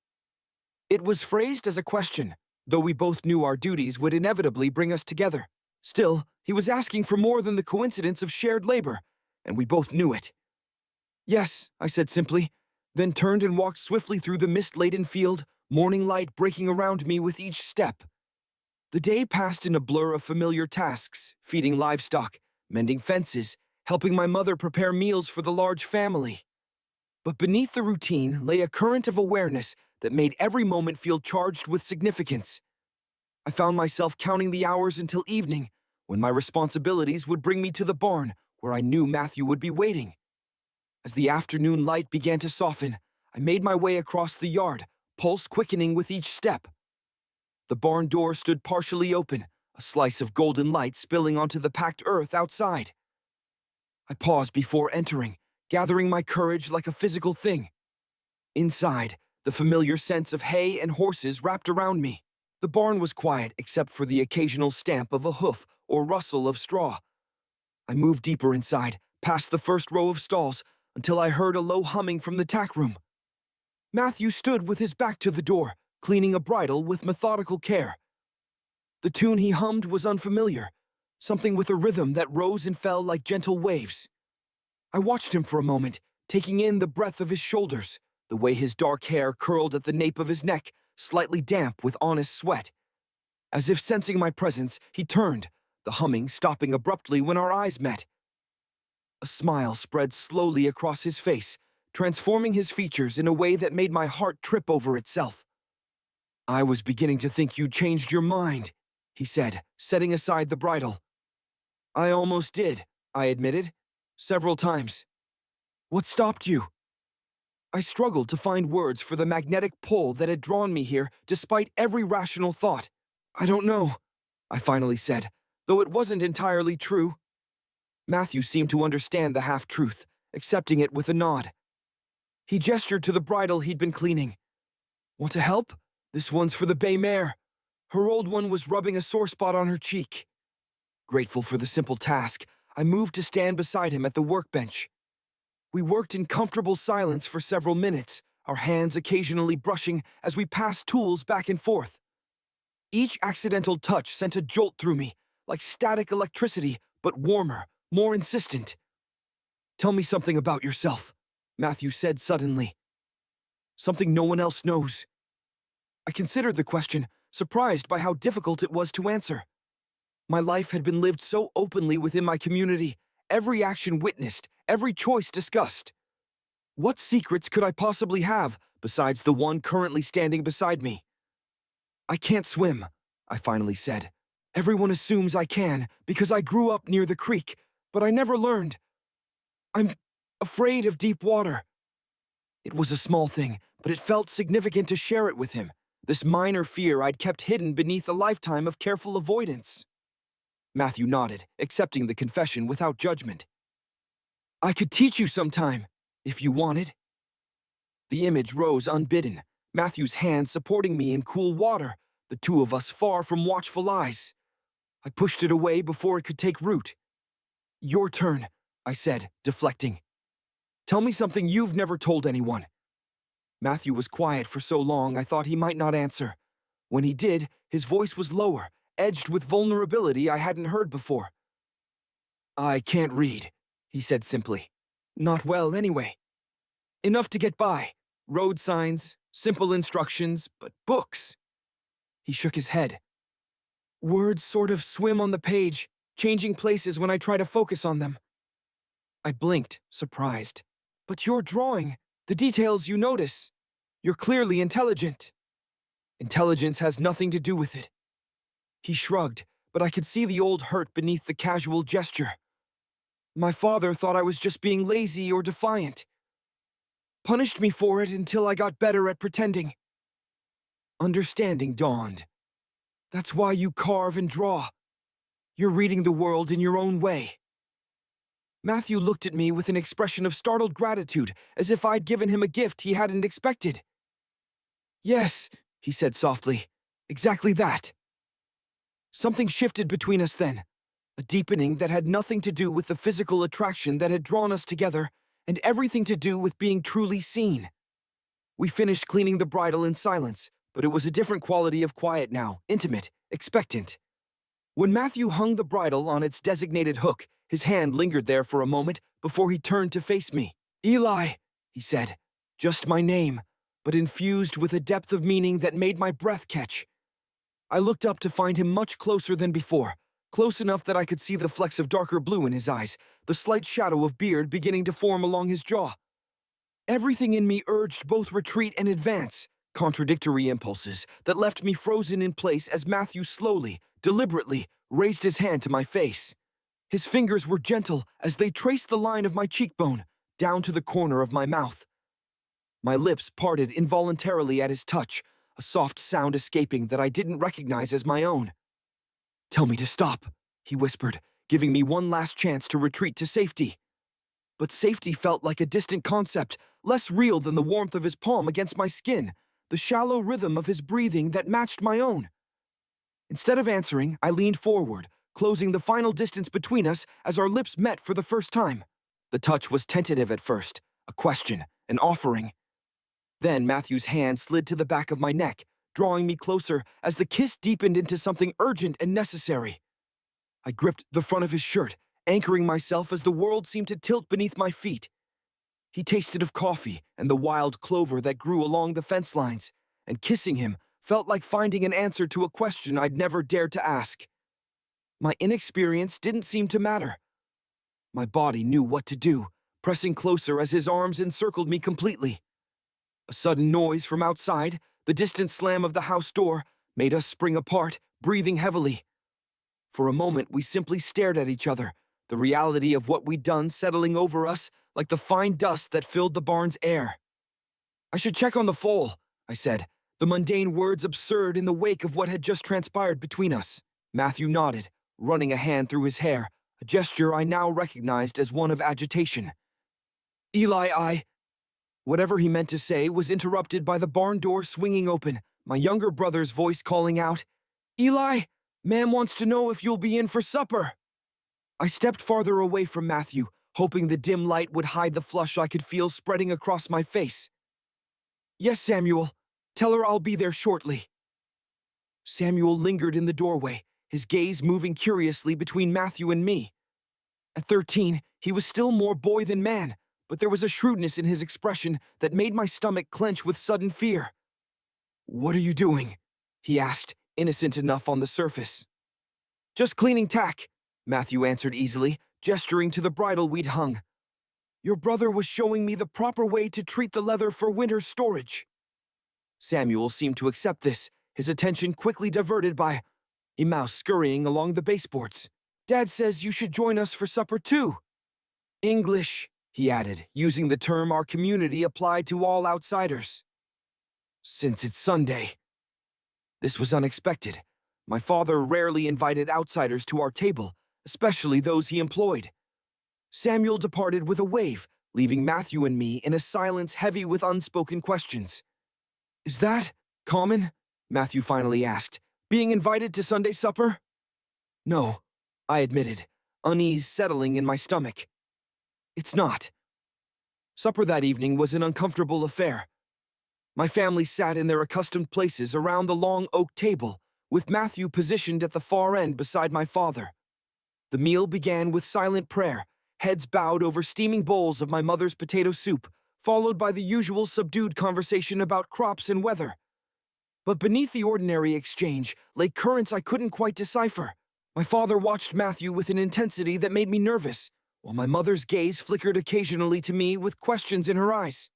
It was phrased as a question, though we both knew our duties would inevitably bring us together. Still, he was asking for more than the coincidence of shared labor, and we both knew it. "Yes," I said simply, then turned and walked swiftly through the mist-laden field, morning light breaking around me with each step. The day passed in a blur of familiar tasks, feeding livestock, mending fences, helping my mother prepare meals for the large family. But beneath the routine lay a current of awareness that made every moment feel charged with significance. I found myself counting the hours until evening, when my responsibilities would bring me to the barn, where I knew Matthew would be waiting. As the afternoon light began to soften, I made my way across the yard, pulse quickening with each step. The barn door stood partially open, a slice of golden light spilling onto the packed earth outside. I paused before entering, gathering my courage like a physical thing. Inside, the familiar sense of hay and horses wrapped around me. The barn was quiet except for the occasional stamp of a hoof or rustle of straw. I moved deeper inside, past the first row of stalls, until I heard a low humming from the tack room. Matthew stood with his back to the door, cleaning a bridle with methodical care. The tune he hummed was unfamiliar, something with a rhythm that rose and fell like gentle waves. I watched him for a moment, taking in the breadth of his shoulders, the way his dark hair curled at the nape of his neck, slightly damp with honest sweat. As if sensing my presence, he turned, the humming stopping abruptly when our eyes met. A smile spread slowly across his face, transforming his features in a way that made my heart trip over itself. "I was beginning to think you'd changed your mind," he said, setting aside the bridle. "I almost did," I admitted, "several times." "What stopped you?" I struggled to find words for the magnetic pull that had drawn me here despite every rational thought. "I don't know," I finally said, though it wasn't entirely true. Matthew seemed to understand the half-truth, accepting it with a nod. He gestured to the bridle he'd been cleaning. "Want to help? This one's for the bay mare. Her old one was rubbing a sore spot on her cheek." Grateful for the simple task, I moved to stand beside him at the workbench. We worked in comfortable silence for several minutes, our hands occasionally brushing as we passed tools back and forth. Each accidental touch sent a jolt through me, like static electricity, but warmer, more insistent. "Tell me something about yourself," Matthew said suddenly. "Something no one else knows." I considered the question, surprised by how difficult it was to answer. My life had been lived so openly within my community, every action witnessed, every choice discussed. What secrets could I possibly have besides the one currently standing beside me? "I can't swim," I finally said. "Everyone assumes I can because I grew up near the creek, but I never learned. I'm afraid of deep water." It was a small thing, but it felt significant to share it with him, this minor fear I'd kept hidden beneath a lifetime of careful avoidance. Matthew nodded, accepting the confession without judgment. "I could teach you sometime, if you wanted." The image rose unbidden, Matthew's hand supporting me in cool water, the two of us far from watchful eyes. I pushed it away before it could take root. "Your turn," I said, deflecting. "Tell me something you've never told anyone." Matthew was quiet for so long I thought he might not answer. When he did, his voice was lower, edged with vulnerability I hadn't heard before. "I can't read," he said simply. "Not well, anyway. Enough to get by. Road signs, simple instructions, but books." He shook his head. "Words sort of swim on the page, changing places when I try to focus on them." I blinked, surprised. "But you're drawing. The details you notice. You're clearly intelligent. Intelligence has nothing to do with it. He shrugged, but I could see the old hurt beneath the casual gesture. My father thought I was just being lazy or defiant. Punished me for it until I got better at pretending. Understanding dawned. That's why you carve and draw. You're reading the world in your own way. Matthew looked at me with an expression of startled gratitude, as if I'd given him a gift he hadn't expected. Yes, he said softly, exactly that. Something shifted between us then, a deepening that had nothing to do with the physical attraction that had drawn us together, and everything to do with being truly seen. We finished cleaning the bridle in silence, but it was a different quality of quiet now, intimate, expectant. When Matthew hung the bridle on its designated hook, his hand lingered there for a moment before he turned to face me. Eli, he said, just my name, but infused with a depth of meaning that made my breath catch. I looked up to find him much closer than before, close enough that I could see the flecks of darker blue in his eyes, the slight shadow of beard beginning to form along his jaw. Everything in me urged both retreat and advance, contradictory impulses that left me frozen in place as Matthew slowly, deliberately, raised his hand to my face. His fingers were gentle as they traced the line of my cheekbone, down to the corner of my mouth. My lips parted involuntarily at his touch, a soft sound escaping that I didn't recognize as my own. Tell me to stop, he whispered, giving me one last chance to retreat to safety. But safety felt like a distant concept, less real than the warmth of his palm against my skin, the shallow rhythm of his breathing that matched my own. Instead of answering, I leaned forward, closing the final distance between us as our lips met for the first time. The touch was tentative at first, a question, an offering. Then Matthew's hand slid to the back of my neck, drawing me closer as the kiss deepened into something urgent and necessary. I gripped the front of his shirt, anchoring myself as the world seemed to tilt beneath my feet. He tasted of coffee and the wild clover that grew along the fence lines, and kissing him felt like finding an answer to a question I'd never dared to ask. My inexperience didn't seem to matter. My body knew what to do, pressing closer as his arms encircled me completely. A sudden noise from outside, the distant slam of the house door, made us spring apart, breathing heavily. For a moment, we simply stared at each other, the reality of what we'd done settling over us like the fine dust that filled the barn's air. I should check on the foal, I said, the mundane words absurd in the wake of what had just transpired between us. Matthew nodded, running a hand through his hair, a gesture I now recognized as one of agitation. Eli, Whatever he meant to say was interrupted by the barn door swinging open, my younger brother's voice calling out, Eli, Ma'am wants to know if you'll be in for supper. I stepped farther away from Matthew, hoping the dim light would hide the flush I could feel spreading across my face. Yes, Samuel. Tell her I'll be there shortly. Samuel lingered in the doorway, his gaze moving curiously between Matthew and me. At 13, he was still more boy than man, but there was a shrewdness in his expression that made my stomach clench with sudden fear. What are you doing? He asked, innocent enough on the surface. Just cleaning tack, Matthew answered easily, gesturing to the bridle we'd hung. Your brother was showing me the proper way to treat the leather for winter storage. Samuel seemed to accept this, his attention quickly diverted by a mouse scurrying along the baseboards. Dad says you should join us for supper too. English, he added, using the term our community applied to all outsiders. Since it's Sunday. This was unexpected. My father rarely invited outsiders to our table, especially those he employed. Samuel departed with a wave, leaving Matthew and me in a silence heavy with unspoken questions. Is that common? Matthew finally asked. Being invited to Sunday supper? No, I admitted, unease settling in my stomach. It's not. Supper that evening was an uncomfortable affair. My family sat in their accustomed places around the long oak table, with Matthew positioned at the far end beside my father. The meal began with silent prayer, heads bowed over steaming bowls of my mother's potato soup, followed by the usual subdued conversation about crops and weather. But beneath the ordinary exchange lay currents I couldn't quite decipher. My father watched Matthew with an intensity that made me nervous, while my mother's gaze flickered occasionally to me with questions in her eyes.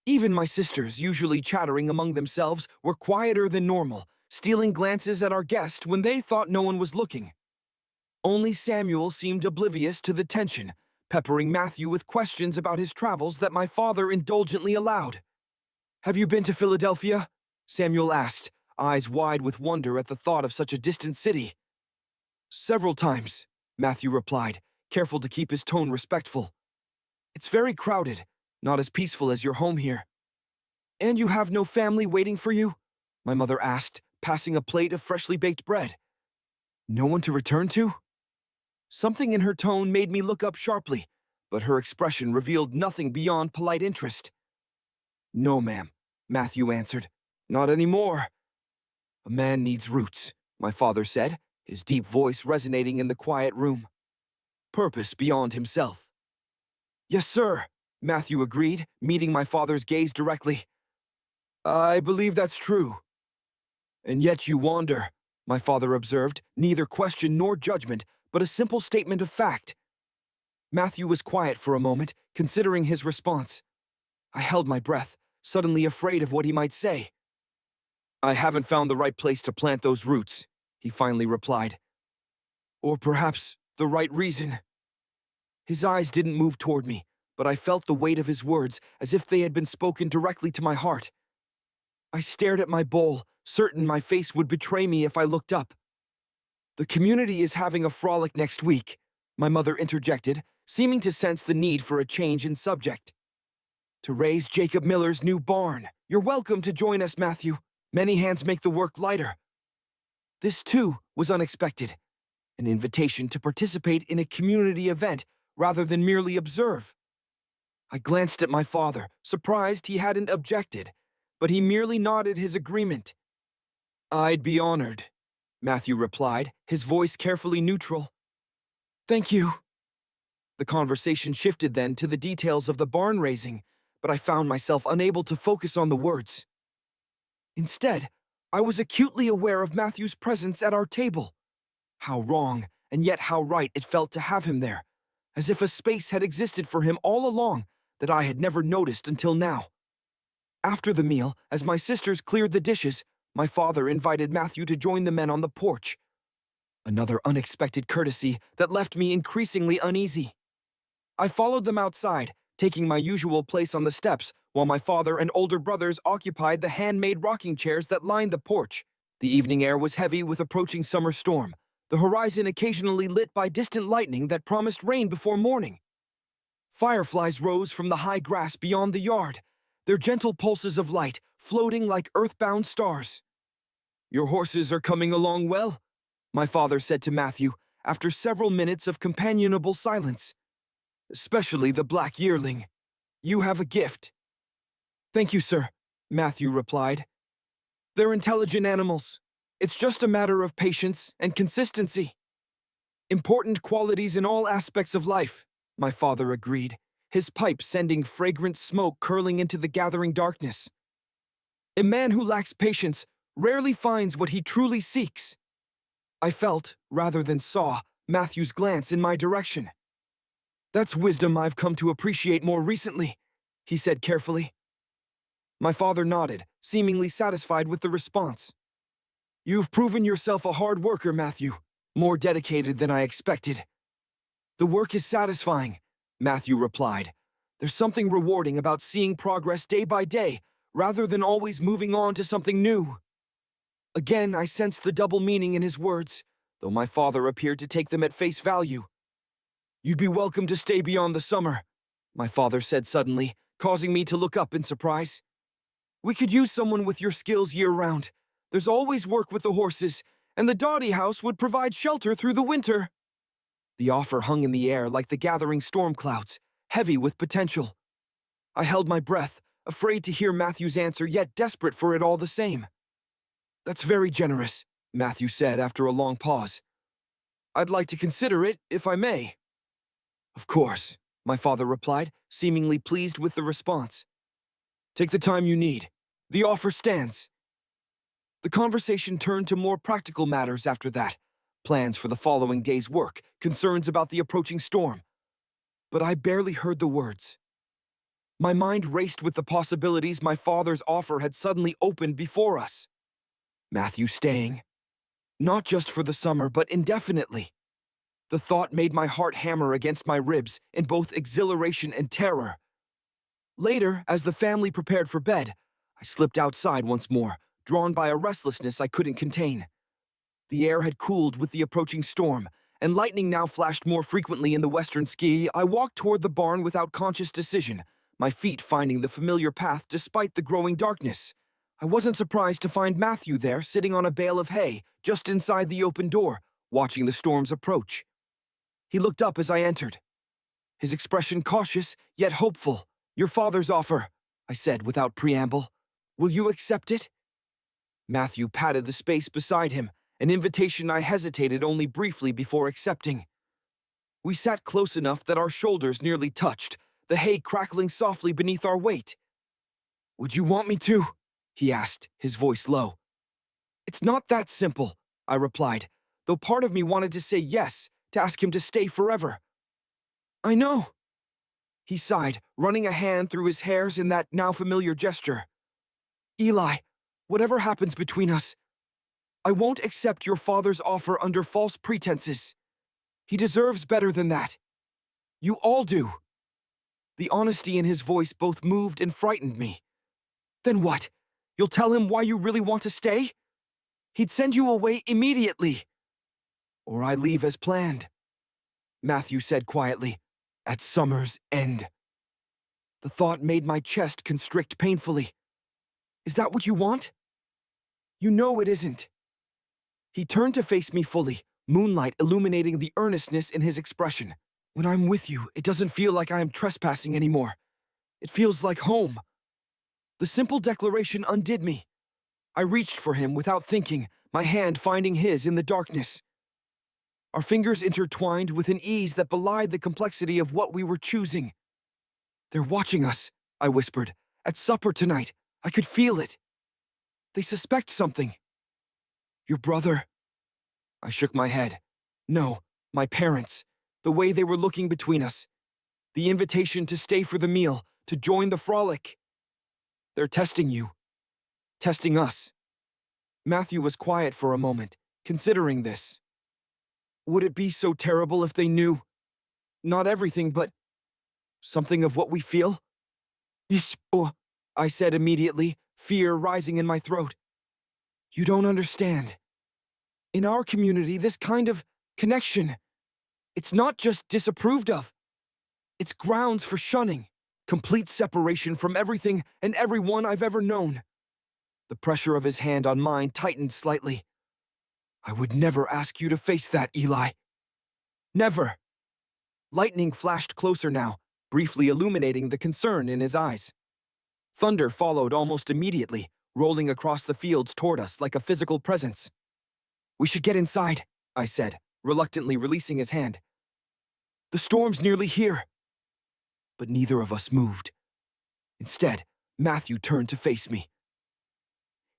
Even my sisters, usually chattering among themselves, were quieter than normal, stealing glances at our guest when they thought no one was looking. Only Samuel seemed oblivious to the tension, peppering Matthew with questions about his travels that my father indulgently allowed. "Have you been to Philadelphia?" Samuel asked, eyes wide with wonder at the thought of such a distant city. "Several times," Matthew replied, careful to keep his tone respectful. "It's very crowded, not as peaceful as your home here." "And you have no family waiting for you?" my mother asked, passing a plate of freshly baked bread. "No one to return to?" Something in her tone made me look up sharply, but her expression revealed nothing beyond polite interest. "No, ma'am," Matthew answered. "Not anymore." "A man needs roots," my father said, his deep voice resonating in the quiet room. "Purpose beyond himself." "Yes, sir," Matthew agreed, meeting my father's gaze directly. "I believe that's true." "And yet you wander," my father observed, neither question nor judgment, but a simple statement of fact. Matthew was quiet for a moment, considering his response. I held my breath, suddenly afraid of what he might say. "I haven't found the right place to plant those roots," he finally replied. "Or perhaps the right reason." His eyes didn't move toward me, but I felt the weight of his words as if they had been spoken directly to my heart. I stared at my bowl, certain my face would betray me if I looked up. "The community is having a frolic next week," my mother interjected, seeming to sense the need for a change in subject. "To raise Jacob Miller's new barn. You're welcome to join us, Matthew. Many hands make the work lighter." This, too, was unexpected. An invitation to participate in a community event rather than merely observe. I glanced at my father, surprised he hadn't objected, but he merely nodded his agreement. "I'd be honored," Matthew replied, his voice carefully neutral. "Thank you." The conversation shifted then to the details of the barn raising, but I found myself unable to focus on the words. Instead, I was acutely aware of Matthew's presence at our table. How wrong, and yet how right it felt to have him there, as if a space had existed for him all along that I had never noticed until now. After the meal, as my sisters cleared the dishes, my father invited Matthew to join the men on the porch. Another unexpected courtesy that left me increasingly uneasy. I followed them outside, taking my usual place on the steps, while my father and older brothers occupied the handmade rocking chairs that lined the porch. The evening air was heavy with approaching summer storm, the horizon occasionally lit by distant lightning that promised rain before morning. Fireflies rose from the high grass beyond the yard, their gentle pulses of light floating like earthbound stars. "Your horses are coming along well," my father said to Matthew, after several minutes of companionable silence. "Especially the black yearling. You have a gift." "Thank you, sir," Matthew replied. "They're intelligent animals. It's just a matter of patience and consistency." "Important qualities in all aspects of life," my father agreed, his pipe sending fragrant smoke curling into the gathering darkness. "A man who lacks patience rarely finds what he truly seeks." I felt, rather than saw, Matthew's glance in my direction. "That's wisdom I've come to appreciate more recently," he said carefully. My father nodded, seemingly satisfied with the response. "You've proven yourself a hard worker, Matthew, more dedicated than I expected." "The work is satisfying," Matthew replied. "There's something rewarding about seeing progress day by day, rather than always moving on to something new." Again, I sensed the double meaning in his words, though my father appeared to take them at face value. "You'd be welcome to stay beyond the summer," my father said suddenly, causing me to look up in surprise. "We could use someone with your skills year-round. There's always work with the horses, and the Dottie house would provide shelter through the winter." The offer hung in the air like the gathering storm clouds, heavy with potential. I held my breath, afraid to hear Matthew's answer, yet desperate for it all the same. "That's very generous," Matthew said after a long pause. "I'd like to consider it, if I may." "Of course," my father replied, seemingly pleased with the response. "Take the time you need. The offer stands." The conversation turned to more practical matters after that, plans for the following day's work, concerns about the approaching storm. But I barely heard the words. My mind raced with the possibilities my father's offer had suddenly opened before us. Matthew staying, not just for the summer, but indefinitely. The thought made my heart hammer against my ribs in both exhilaration and terror. Later, as the family prepared for bed, I slipped outside once more, drawn by a restlessness I couldn't contain. The air had cooled with the approaching storm, and lightning now flashed more frequently in the western sky. I walked toward the barn without conscious decision, my feet finding the familiar path despite the growing darkness. I wasn't surprised to find Matthew there, sitting on a bale of hay, just inside the open door, watching the storm's approach. He looked up as I entered, his expression cautious, yet hopeful. "Your father's offer," I said without preamble. "Will you accept it?" Matthew patted the space beside him, an invitation I hesitated only briefly before accepting. We sat close enough that our shoulders nearly touched, the hay crackling softly beneath our weight. "Would you want me to?" he asked, his voice low. "It's not that simple," I replied, though part of me wanted to say yes, to ask him to stay forever. "I know," he sighed, running a hand through his hairs in that now familiar gesture. "Eli, whatever happens between us, I won't accept your father's offer under false pretenses. He deserves better than that. You all do." The honesty in his voice both moved and frightened me. "Then what? You'll tell him why you really want to stay? He'd send you away immediately." "Or I leave as planned," Matthew said quietly, "at summer's end." The thought made my chest constrict painfully. "Is that what you want?" "You know it isn't." He turned to face me fully, moonlight illuminating the earnestness in his expression. "When I'm with you, it doesn't feel like I am trespassing anymore. It feels like home." The simple declaration undid me. I reached for him without thinking, my hand finding his in the darkness. Our fingers intertwined with an ease that belied the complexity of what we were choosing. "They're watching us," I whispered. "At supper tonight. I could feel it. They suspect something." "Your brother?" I shook my head. "No, my parents. The way they were looking between us. The invitation to stay for the meal, to join the frolic. They're testing you. Testing us." Matthew was quiet for a moment, considering this. "Would it be so terrible if they knew? Not everything, but something of what we feel?" "Ish, oh," I said immediately, fear rising in my throat. "You don't understand. In our community, this kind of connection, it's not just disapproved of. It's grounds for shunning, complete separation from everything and everyone I've ever known." The pressure of his hand on mine tightened slightly. "I would never ask you to face that, Eli. Never." Lightning flashed closer now, briefly illuminating the concern in his eyes. Thunder followed almost immediately, rolling across the fields toward us like a physical presence. "We should get inside," I said, reluctantly releasing his hand. "The storm's nearly here." But neither of us moved. Instead, Matthew turned to face me,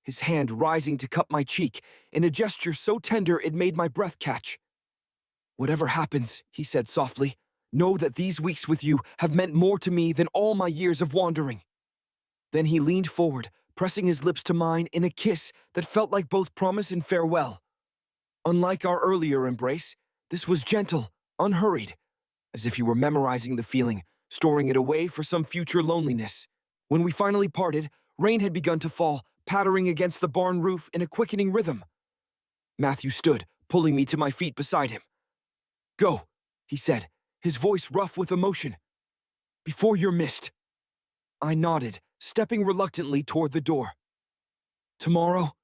his hand rising to cup my cheek in a gesture so tender it made my breath catch. "Whatever happens," he said softly, "know that these weeks with you have meant more to me than all my years of wandering." Then he leaned forward, pressing his lips to mine in a kiss that felt like both promise and farewell. Unlike our earlier embrace, this was gentle, unhurried, as if he were memorizing the feeling, storing it away for some future loneliness. When we finally parted, rain had begun to fall, pattering against the barn roof in a quickening rhythm. Matthew stood, pulling me to my feet beside him. "Go," he said, his voice rough with emotion. "Before you're missed." I nodded, stepping reluctantly toward the door. "Tomorrow?"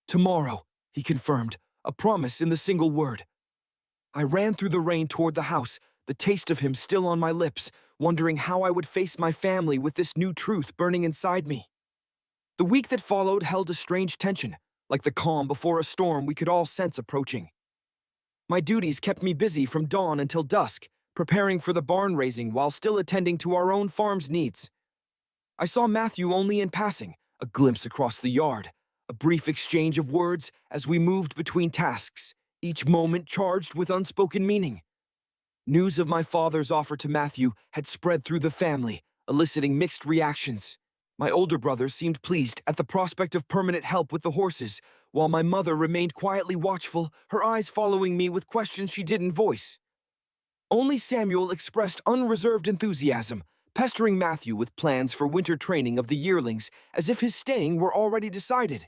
"Tomorrow," he confirmed, a promise in the single word. I ran through the rain toward the house, the taste of him still on my lips, wondering how I would face my family with this new truth burning inside me. The week that followed held a strange tension, like the calm before a storm we could all sense approaching. My duties kept me busy from dawn until dusk, preparing for the barn raising while still attending to our own farm's needs. I saw Matthew only in passing, a glimpse across the yard, a brief exchange of words as we moved between tasks, each moment charged with unspoken meaning. News of my father's offer to Matthew had spread through the family, eliciting mixed reactions. My older brother seemed pleased at the prospect of permanent help with the horses, while my mother remained quietly watchful, her eyes following me with questions she didn't voice. Only Samuel expressed unreserved enthusiasm, pestering Matthew with plans for winter training of the yearlings, as if his staying were already decided.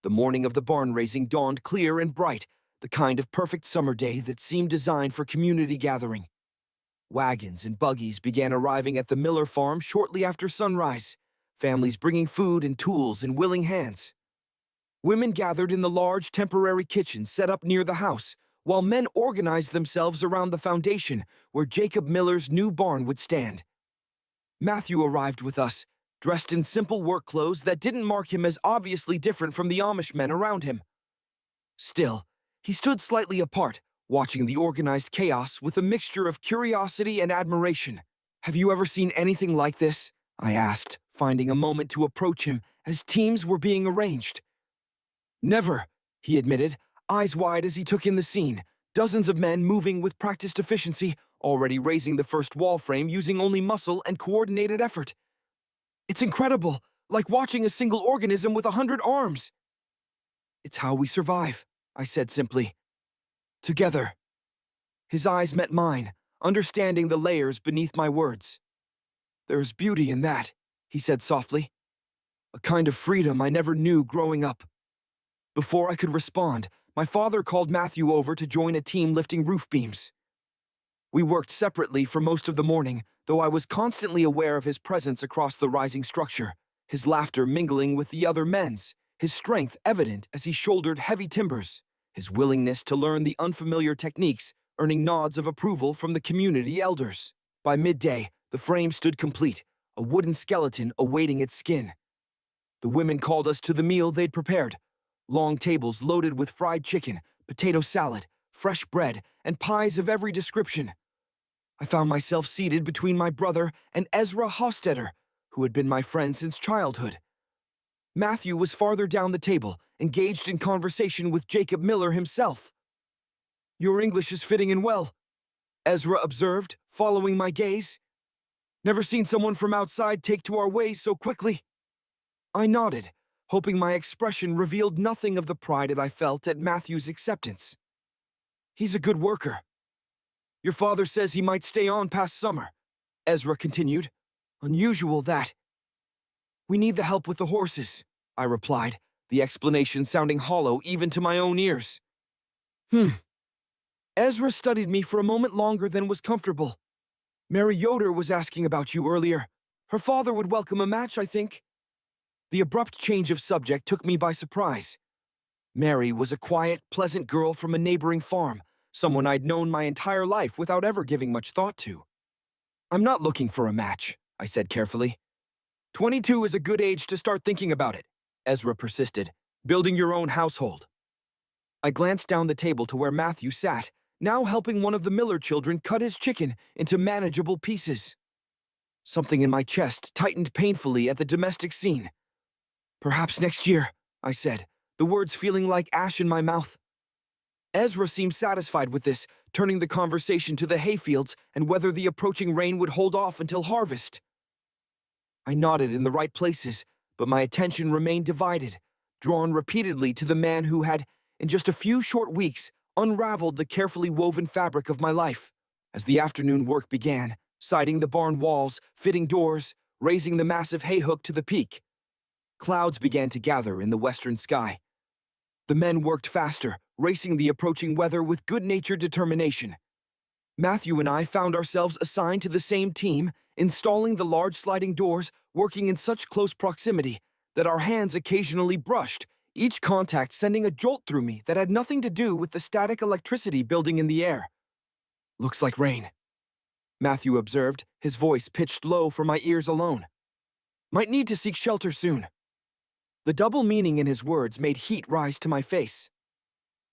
The morning of the barn raising dawned clear and bright, the kind of perfect summer day that seemed designed for community gathering. Wagons and buggies began arriving at the Miller farm shortly after sunrise, families bringing food and tools in willing hands. Women gathered in the large temporary kitchen set up near the house, while men organized themselves around the foundation where Jacob Miller's new barn would stand. Matthew arrived with us, dressed in simple work clothes that didn't mark him as obviously different from the Amish men around him. Still, he stood slightly apart, watching the organized chaos with a mixture of curiosity and admiration. "Have you ever seen anything like this?" I asked, finding a moment to approach him as teams were being arranged. "Never," he admitted, eyes wide as he took in the scene, dozens of men moving with practiced efficiency, already raising the first wall frame using only muscle and coordinated effort. "It's incredible, like watching a single organism with 100 arms." "It's how we survive," I said simply. "Together." His eyes met mine, understanding the layers beneath my words. "There's beauty in that," he said softly. "A kind of freedom I never knew growing up." Before I could respond, my father called Matthew over to join a team lifting roof beams. We worked separately for most of the morning, though I was constantly aware of his presence across the rising structure, his laughter mingling with the other men's, his strength evident as he shouldered heavy timbers, his willingness to learn the unfamiliar techniques, earning nods of approval from the community elders. By midday, the frame stood complete, a wooden skeleton awaiting its skin. The women called us to the meal they'd prepared, long tables loaded with fried chicken, potato salad, fresh bread, and pies of every description. I found myself seated between my brother and Ezra Hostetter, who had been my friend since childhood. Matthew was farther down the table, engaged in conversation with Jacob Miller himself. "Your English is fitting in well," Ezra observed, following my gaze. "Never seen someone from outside take to our ways so quickly." I nodded, hoping my expression revealed nothing of the pride that I felt at Matthew's acceptance. "He's a good worker. Your father says he might stay on past summer," Ezra continued. "Unusual, that." "We need the help with the horses," I replied, the explanation sounding hollow even to my own ears. Ezra studied me for a moment longer than was comfortable. "Mary Yoder was asking about you earlier. Her father would welcome a match, I think." The abrupt change of subject took me by surprise. Mary was a quiet, pleasant girl from a neighboring farm, someone I'd known my entire life without ever giving much thought to. "I'm not looking for a match," I said carefully. 22 is a good age to start thinking about it," Ezra persisted, "building your own household." I glanced down the table to where Matthew sat, now helping one of the Miller children cut his chicken into manageable pieces. Something in my chest tightened painfully at the domestic scene. "Perhaps next year," I said, the words feeling like ash in my mouth. Ezra seemed satisfied with this, turning the conversation to the hayfields and whether the approaching rain would hold off until harvest. I nodded in the right places, but my attention remained divided, drawn repeatedly to the man who had, in just a few short weeks, unraveled the carefully woven fabric of my life. As the afternoon work began, siding the barn walls, fitting doors, raising the massive hay hook to the peak, clouds began to gather in the western sky. The men worked faster, racing the approaching weather with good-natured determination. Matthew and I found ourselves assigned to the same team, installing the large sliding doors, working in such close proximity that our hands occasionally brushed, each contact sending a jolt through me that had nothing to do with the static electricity building in the air. "Looks like rain," Matthew observed, his voice pitched low for my ears alone. "Might need to seek shelter soon." The double meaning in his words made heat rise to my face.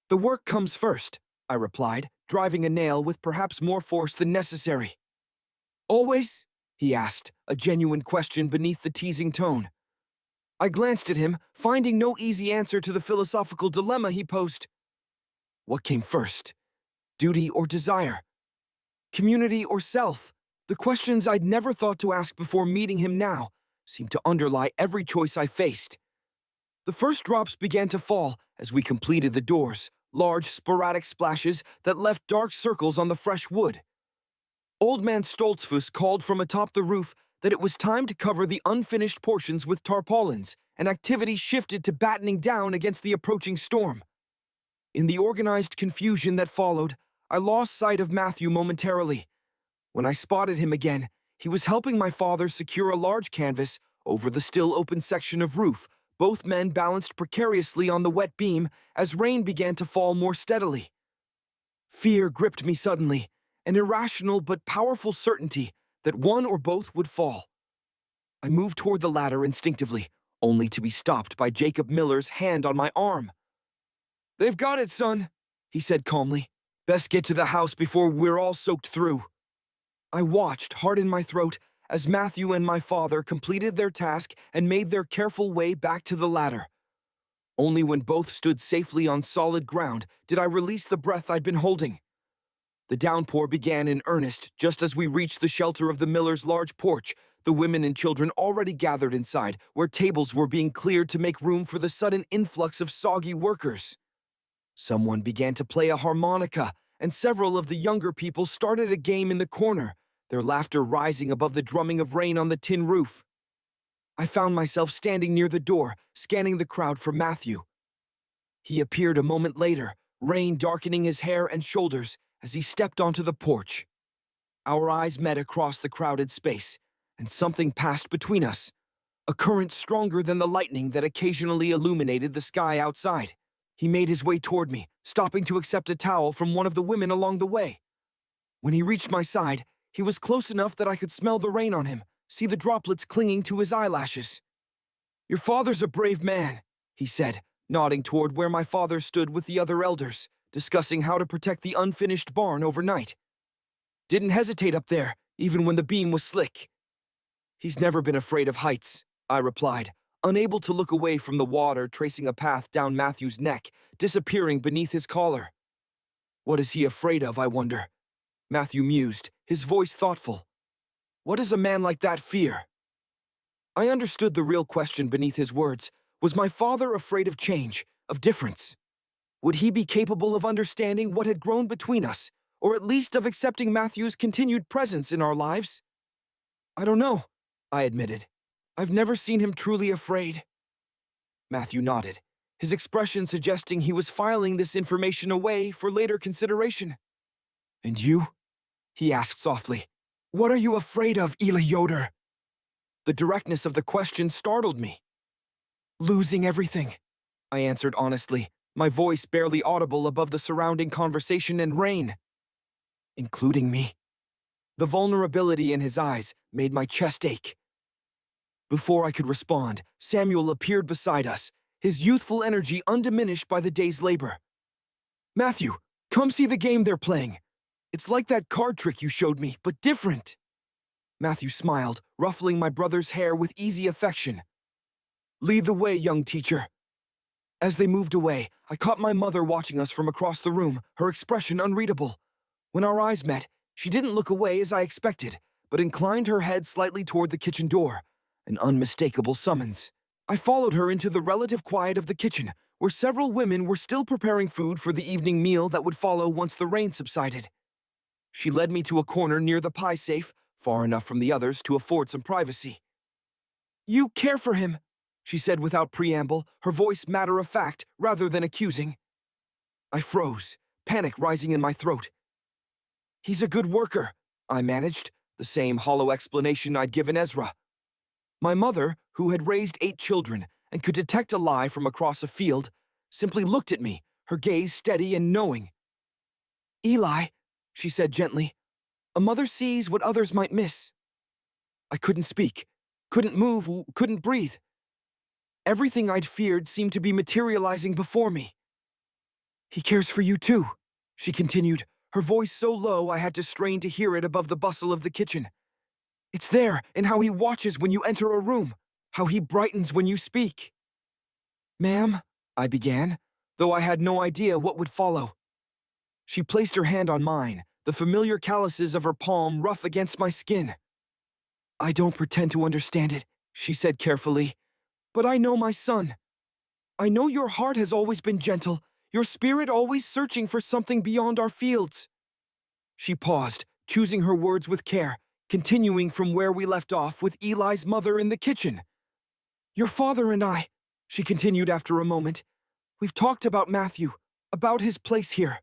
"The work comes first," I replied, driving a nail with perhaps more force than necessary. "Always?" he asked, a genuine question beneath the teasing tone. I glanced at him, finding no easy answer to the philosophical dilemma he posed. What came first? Duty or desire? Community or self? The questions I'd never thought to ask before meeting him now seemed to underlie every choice I faced. The first drops began to fall as we completed the doors, large sporadic splashes that left dark circles on the fresh wood. Old Man Stoltzfus called from atop the roof that it was time to cover the unfinished portions with tarpaulins, and activity shifted to battening down against the approaching storm. In the organized confusion that followed, I lost sight of Matthew momentarily. When I spotted him again, he was helping my father secure a large canvas over the still open section of roof. Both men balanced precariously on the wet beam as rain began to fall more steadily. Fear gripped me suddenly, an irrational but powerful certainty that one or both would fall. I moved toward the ladder instinctively, only to be stopped by Jacob Miller's hand on my arm. "They've got it, son," he said calmly. "Best get to the house before we're all soaked through." I watched, heart in my throat, as Matthew and my father completed their task and made their careful way back to the ladder. Only when both stood safely on solid ground did I release the breath I'd been holding. The downpour began in earnest just as we reached the shelter of the Millers' large porch, the women and children already gathered inside, where tables were being cleared to make room for the sudden influx of soggy workers. Someone began to play a harmonica, and several of the younger people started a game in the corner, their laughter rising above the drumming of rain on the tin roof. I found myself standing near the door, scanning the crowd for Matthew. He appeared a moment later, rain darkening his hair and shoulders as he stepped onto the porch. Our eyes met across the crowded space, and something passed between us, a current stronger than the lightning that occasionally illuminated the sky outside. He made his way toward me, stopping to accept a towel from one of the women along the way. When he reached my side, he was close enough that I could smell the rain on him, see the droplets clinging to his eyelashes. "Your father's a brave man," he said, nodding toward where my father stood with the other elders, discussing how to protect the unfinished barn overnight. "Didn't hesitate up there, even when the beam was slick." "He's never been afraid of heights," I replied, unable to look away from the water tracing a path down Matthew's neck, disappearing beneath his collar. "What is he afraid of, I wonder?" Matthew mused, his voice thoughtful. "What does a man like that fear?" I understood the real question beneath his words. Was my father afraid of change, of difference? Would he be capable of understanding what had grown between us, or at least of accepting Matthew's continued presence in our lives? "I don't know," I admitted. "I've never seen him truly afraid." Matthew nodded, his expression suggesting he was filing this information away for later consideration. "And you?" he asked softly. "What are you afraid of, Eli Yoder?" The directness of the question startled me. "Losing everything," I answered honestly, my voice barely audible above the surrounding conversation and rain. "Including me?" The vulnerability in his eyes made my chest ache. Before I could respond, Samuel appeared beside us, his youthful energy undiminished by the day's labor. "Matthew, come see the game they're playing. It's like that card trick you showed me, but different." Matthew smiled, ruffling my brother's hair with easy affection. "Lead the way, young teacher." As they moved away, I caught my mother watching us from across the room, her expression unreadable. When our eyes met, she didn't look away as I expected, but inclined her head slightly toward the kitchen door, an unmistakable summons. I followed her into the relative quiet of the kitchen, where several women were still preparing food for the evening meal that would follow once the rain subsided. She led me to a corner near the pie safe, far enough from the others to afford some privacy. "You care for him," she said without preamble, her voice matter-of-fact rather than accusing. I froze, panic rising in my throat. "He's a good worker," I managed, the same hollow explanation I'd given Ezra. My mother, who had raised 8 children and could detect a lie from across a field, simply looked at me, her gaze steady and knowing. "Eli," she said gently, "a mother sees what others might miss." I couldn't speak, couldn't move, couldn't breathe. Everything I'd feared seemed to be materializing before me. "He cares for you too," she continued, her voice so low I had to strain to hear it above the bustle of the kitchen. "It's there in how he watches when you enter a room, how he brightens when you speak." "Ma'am," I began, though I had no idea what would follow. She placed her hand on mine, the familiar calluses of her palm rough against my skin. "I don't pretend to understand it," she said carefully, "but I know my son. I know your heart has always been gentle, your spirit always searching for something beyond our fields." She paused, choosing her words with care, continuing from where we left off with Eli's mother in the kitchen. "Your father and I," she continued after a moment, "we've talked about Matthew, about his place here."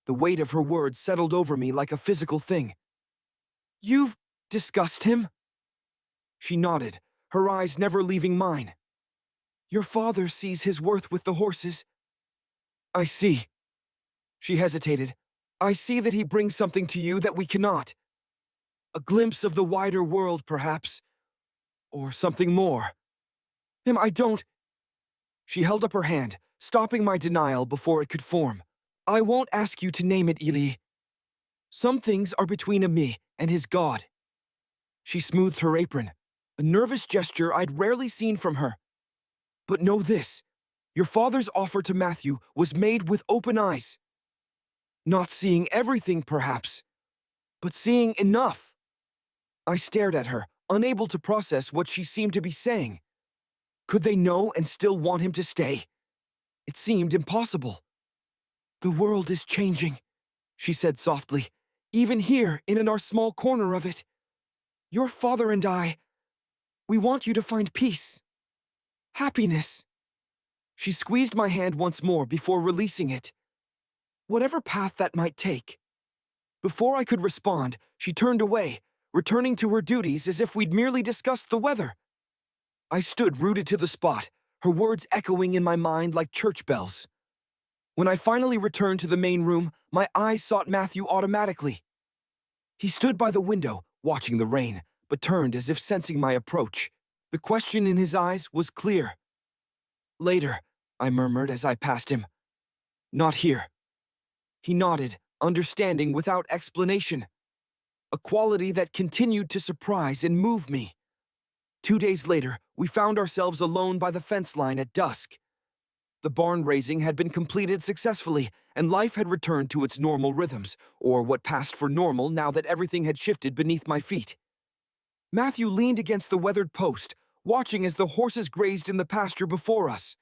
The weight of her words settled over me like a physical thing. "You've discussed him?" She nodded, her eyes never leaving mine. "Your father sees his worth with the horses." "I see." She hesitated. "I see that he brings something to you that we cannot. A glimpse of the wider world, perhaps. Or something more." I don't." She held up her hand, stopping my denial before it could form. "I won't ask you to name it, Eli. Some things are between a me and his God." She smoothed her apron, a nervous gesture I'd rarely seen from her. "But know this, your father's offer to Matthew was made with open eyes. Not seeing everything, perhaps, but seeing enough." I stared at her, unable to process what she seemed to be saying. Could they know and still want him to stay? It seemed impossible. "The world is changing," she said softly, "even here in our small corner of it. Your father and I, we want you to find peace, happiness." She squeezed my hand once more before releasing it. "Whatever path that might take." Before I could respond, she turned away, returning to her duties as if we'd merely discussed the weather. I stood rooted to the spot, her words echoing in my mind like church bells. When I finally returned to the main room, my eyes sought Matthew automatically. He stood by the window, watching the rain, but turned as if sensing my approach. The question in his eyes was clear. "Later," I murmured as I passed him. "Not here." He nodded, understanding without explanation. A quality that continued to surprise and move me. 2 days later, we found ourselves alone by the fence line at dusk. The barn raising had been completed successfully, and life had returned to its normal rhythms, or what passed for normal now that everything had shifted beneath my feet. Matthew leaned against the weathered post, watching as the horses grazed in the pasture before us.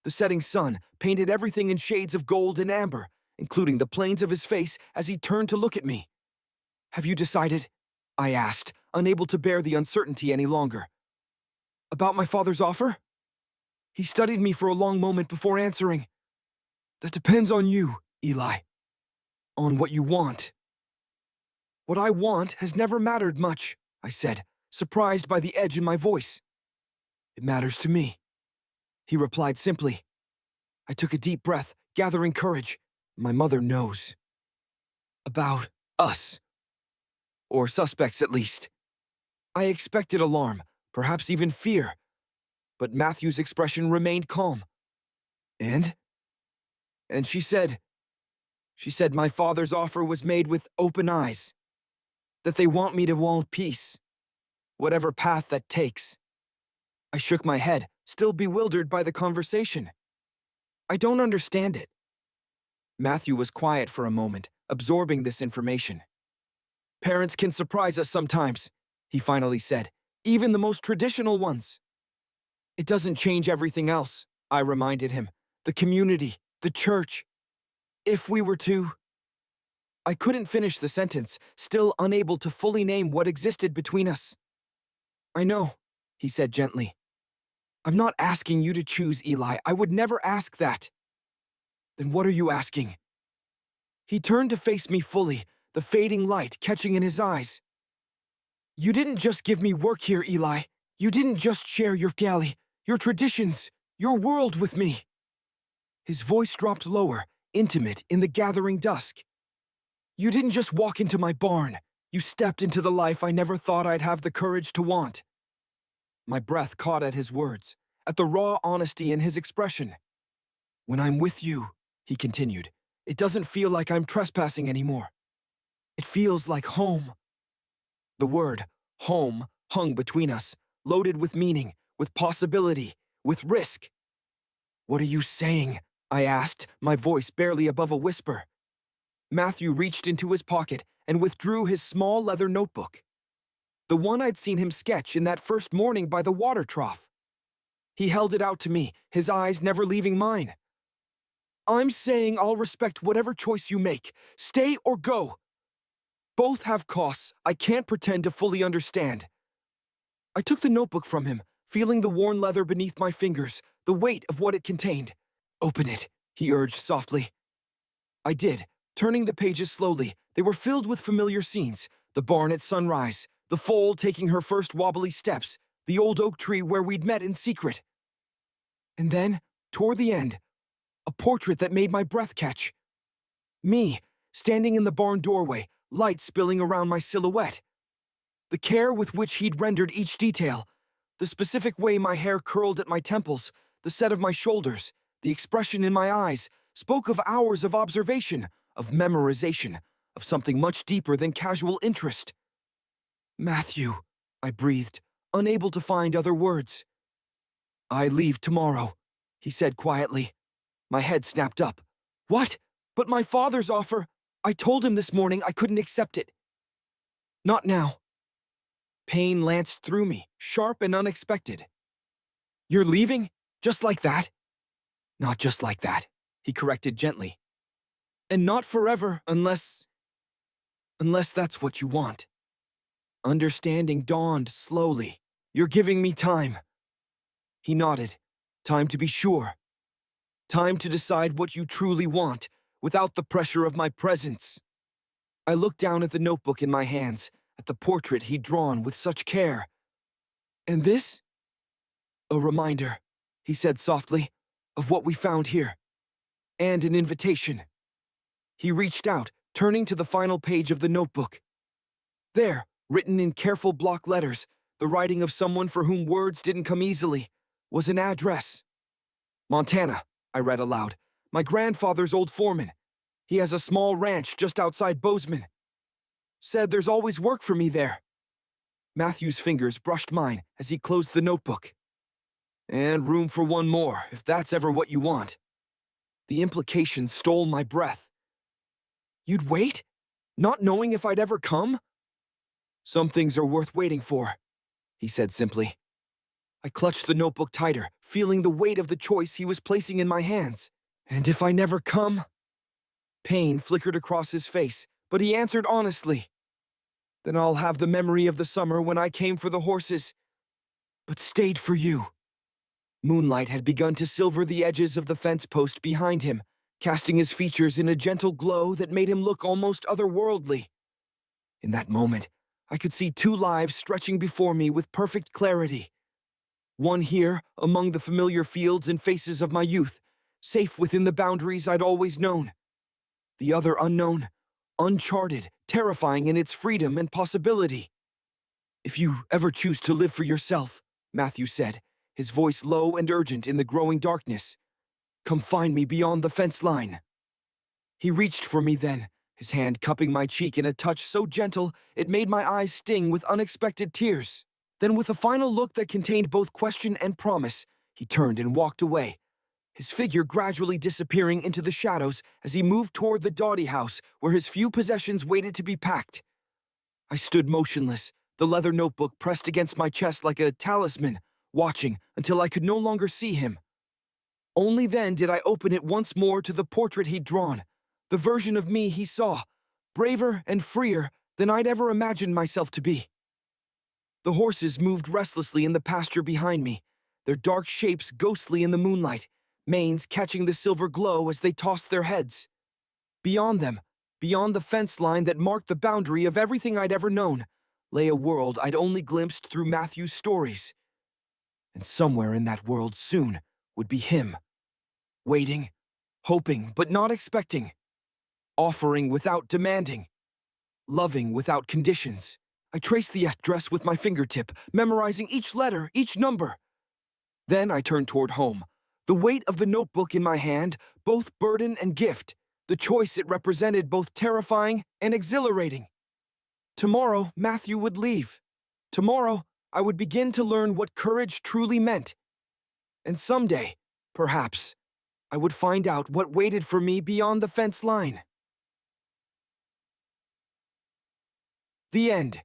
The setting sun painted everything in shades of gold and amber, including the planes of his face as he turned to look at me. "Have you decided?" I asked, unable to bear the uncertainty any longer. "About my father's offer?" He studied me for a long moment before answering. "That depends on you, Eli. On what you want." "What I want has never mattered much," I said, surprised by the edge in my voice. "It matters to me," he replied simply. I took a deep breath, gathering courage. My mother knows. About us. Or suspects, at least. I expected alarm, perhaps even fear. But Matthew's expression remained calm. "And?" And she said my father's offer was made with open eyes. That they want me to want peace, whatever path that takes. I shook my head, still bewildered by the conversation. "I don't understand it." Matthew was quiet for a moment, absorbing this information. "Parents can surprise us sometimes," he finally said, "even the most traditional ones." "It doesn't change everything else," I reminded him. "The community, the church. If we were to—" I couldn't finish the sentence, still unable to fully name what existed between us. "I know," he said gently. "I'm not asking you to choose, Eli. I would never ask that." "Then what are you asking?" He turned to face me fully, the fading light catching in his eyes. "You didn't just give me work here, Eli. You didn't just share your galley, your traditions, your world with me." His voice dropped lower, intimate in the gathering dusk. "You didn't just walk into my barn. You stepped into the life I never thought I'd have the courage to want." My breath caught at his words, at the raw honesty in his expression. "When I'm with you," he continued, "it doesn't feel like I'm trespassing anymore. It feels like home." The word, home, hung between us, loaded with meaning, with possibility, with risk. "What are you saying?" I asked, my voice barely above a whisper. Matthew reached into his pocket and withdrew his small leather notebook, the one I'd seen him sketch in that first morning by the water trough. He held it out to me, his eyes never leaving mine. "I'm saying I'll respect whatever choice you make. Stay or go. Both have costs I can't pretend to fully understand." I took the notebook from him, feeling the worn leather beneath my fingers, the weight of what it contained. "Open it," he urged softly. I did, turning the pages slowly. They were filled with familiar scenes: the barn at sunrise, the foal taking her first wobbly steps, the old oak tree where we'd met in secret. And then, toward the end, a portrait that made my breath catch. Me, standing in the barn doorway, light spilling around my silhouette. The care with which he'd rendered each detail, the specific way my hair curled at my temples, the set of my shoulders, the expression in my eyes, spoke of hours of observation, of memorization, of something much deeper than casual interest. "Matthew," I breathed, unable to find other words. "I leave tomorrow," he said quietly. My head snapped up. "What? But my father's offer. I told him this morning I couldn't accept it." "Not now." Pain lanced through me, sharp and unexpected. "You're leaving? Just like that?" "Not just like that," he corrected gently. "And not forever unless that's what you want." Understanding dawned slowly. "You're giving me time." He nodded. "Time to be sure. Time to decide what you truly want, without the pressure of my presence." I looked down at the notebook in my hands, at the portrait he'd drawn with such care. "And this?" "A reminder," he said softly, "of what we found here. And an invitation." He reached out, turning to the final page of the notebook. There, written in careful block letters, the writing of someone for whom words didn't come easily, was an address. "Montana," I read aloud. "My grandfather's old foreman. He has a small ranch just outside Bozeman. Said there's always work for me there." Matthew's fingers brushed mine as he closed the notebook. "And room for one more, if that's ever what you want." The implication stole my breath. "You'd wait? Not knowing if I'd ever come?" "Some things are worth waiting for," he said simply. I clutched the notebook tighter, feeling the weight of the choice he was placing in my hands. "And if I never come?" Pain flickered across his face, but he answered honestly. "Then I'll have the memory of the summer when I came for the horses, but stayed for you." Moonlight had begun to silver the edges of the fence post behind him, casting his features in a gentle glow that made him look almost otherworldly. In that moment, I could see two lives stretching before me with perfect clarity. One here, among the familiar fields and faces of my youth, safe within the boundaries I'd always known. The other unknown, uncharted, terrifying in its freedom and possibility. "If you ever choose to live for yourself," Matthew said, his voice low and urgent in the growing darkness, "come find me beyond the fence line." He reached for me then, his hand cupping my cheek in a touch so gentle it made my eyes sting with unexpected tears. Then, with a final look that contained both question and promise, he turned and walked away, his figure gradually disappearing into the shadows as he moved toward the Dottie house where his few possessions waited to be packed. I stood motionless, the leather notebook pressed against my chest like a talisman, watching until I could no longer see him. Only then did I open it once more to the portrait he'd drawn, the version of me he saw, braver and freer than I'd ever imagined myself to be. The horses moved restlessly in the pasture behind me, their dark shapes ghostly in the moonlight, manes catching the silver glow as they tossed their heads. Beyond them, beyond the fence line that marked the boundary of everything I'd ever known, lay a world I'd only glimpsed through Matthew's stories. And somewhere in that world soon would be him. Waiting, hoping but not expecting, offering without demanding, loving without conditions. I traced the address with my fingertip, memorizing each letter, each number. Then I turned toward home, the weight of the notebook in my hand, both burden and gift, the choice it represented both terrifying and exhilarating. Tomorrow, Matthew would leave. Tomorrow, I would begin to learn what courage truly meant. And someday, perhaps, I would find out what waited for me beyond the fence line. The end.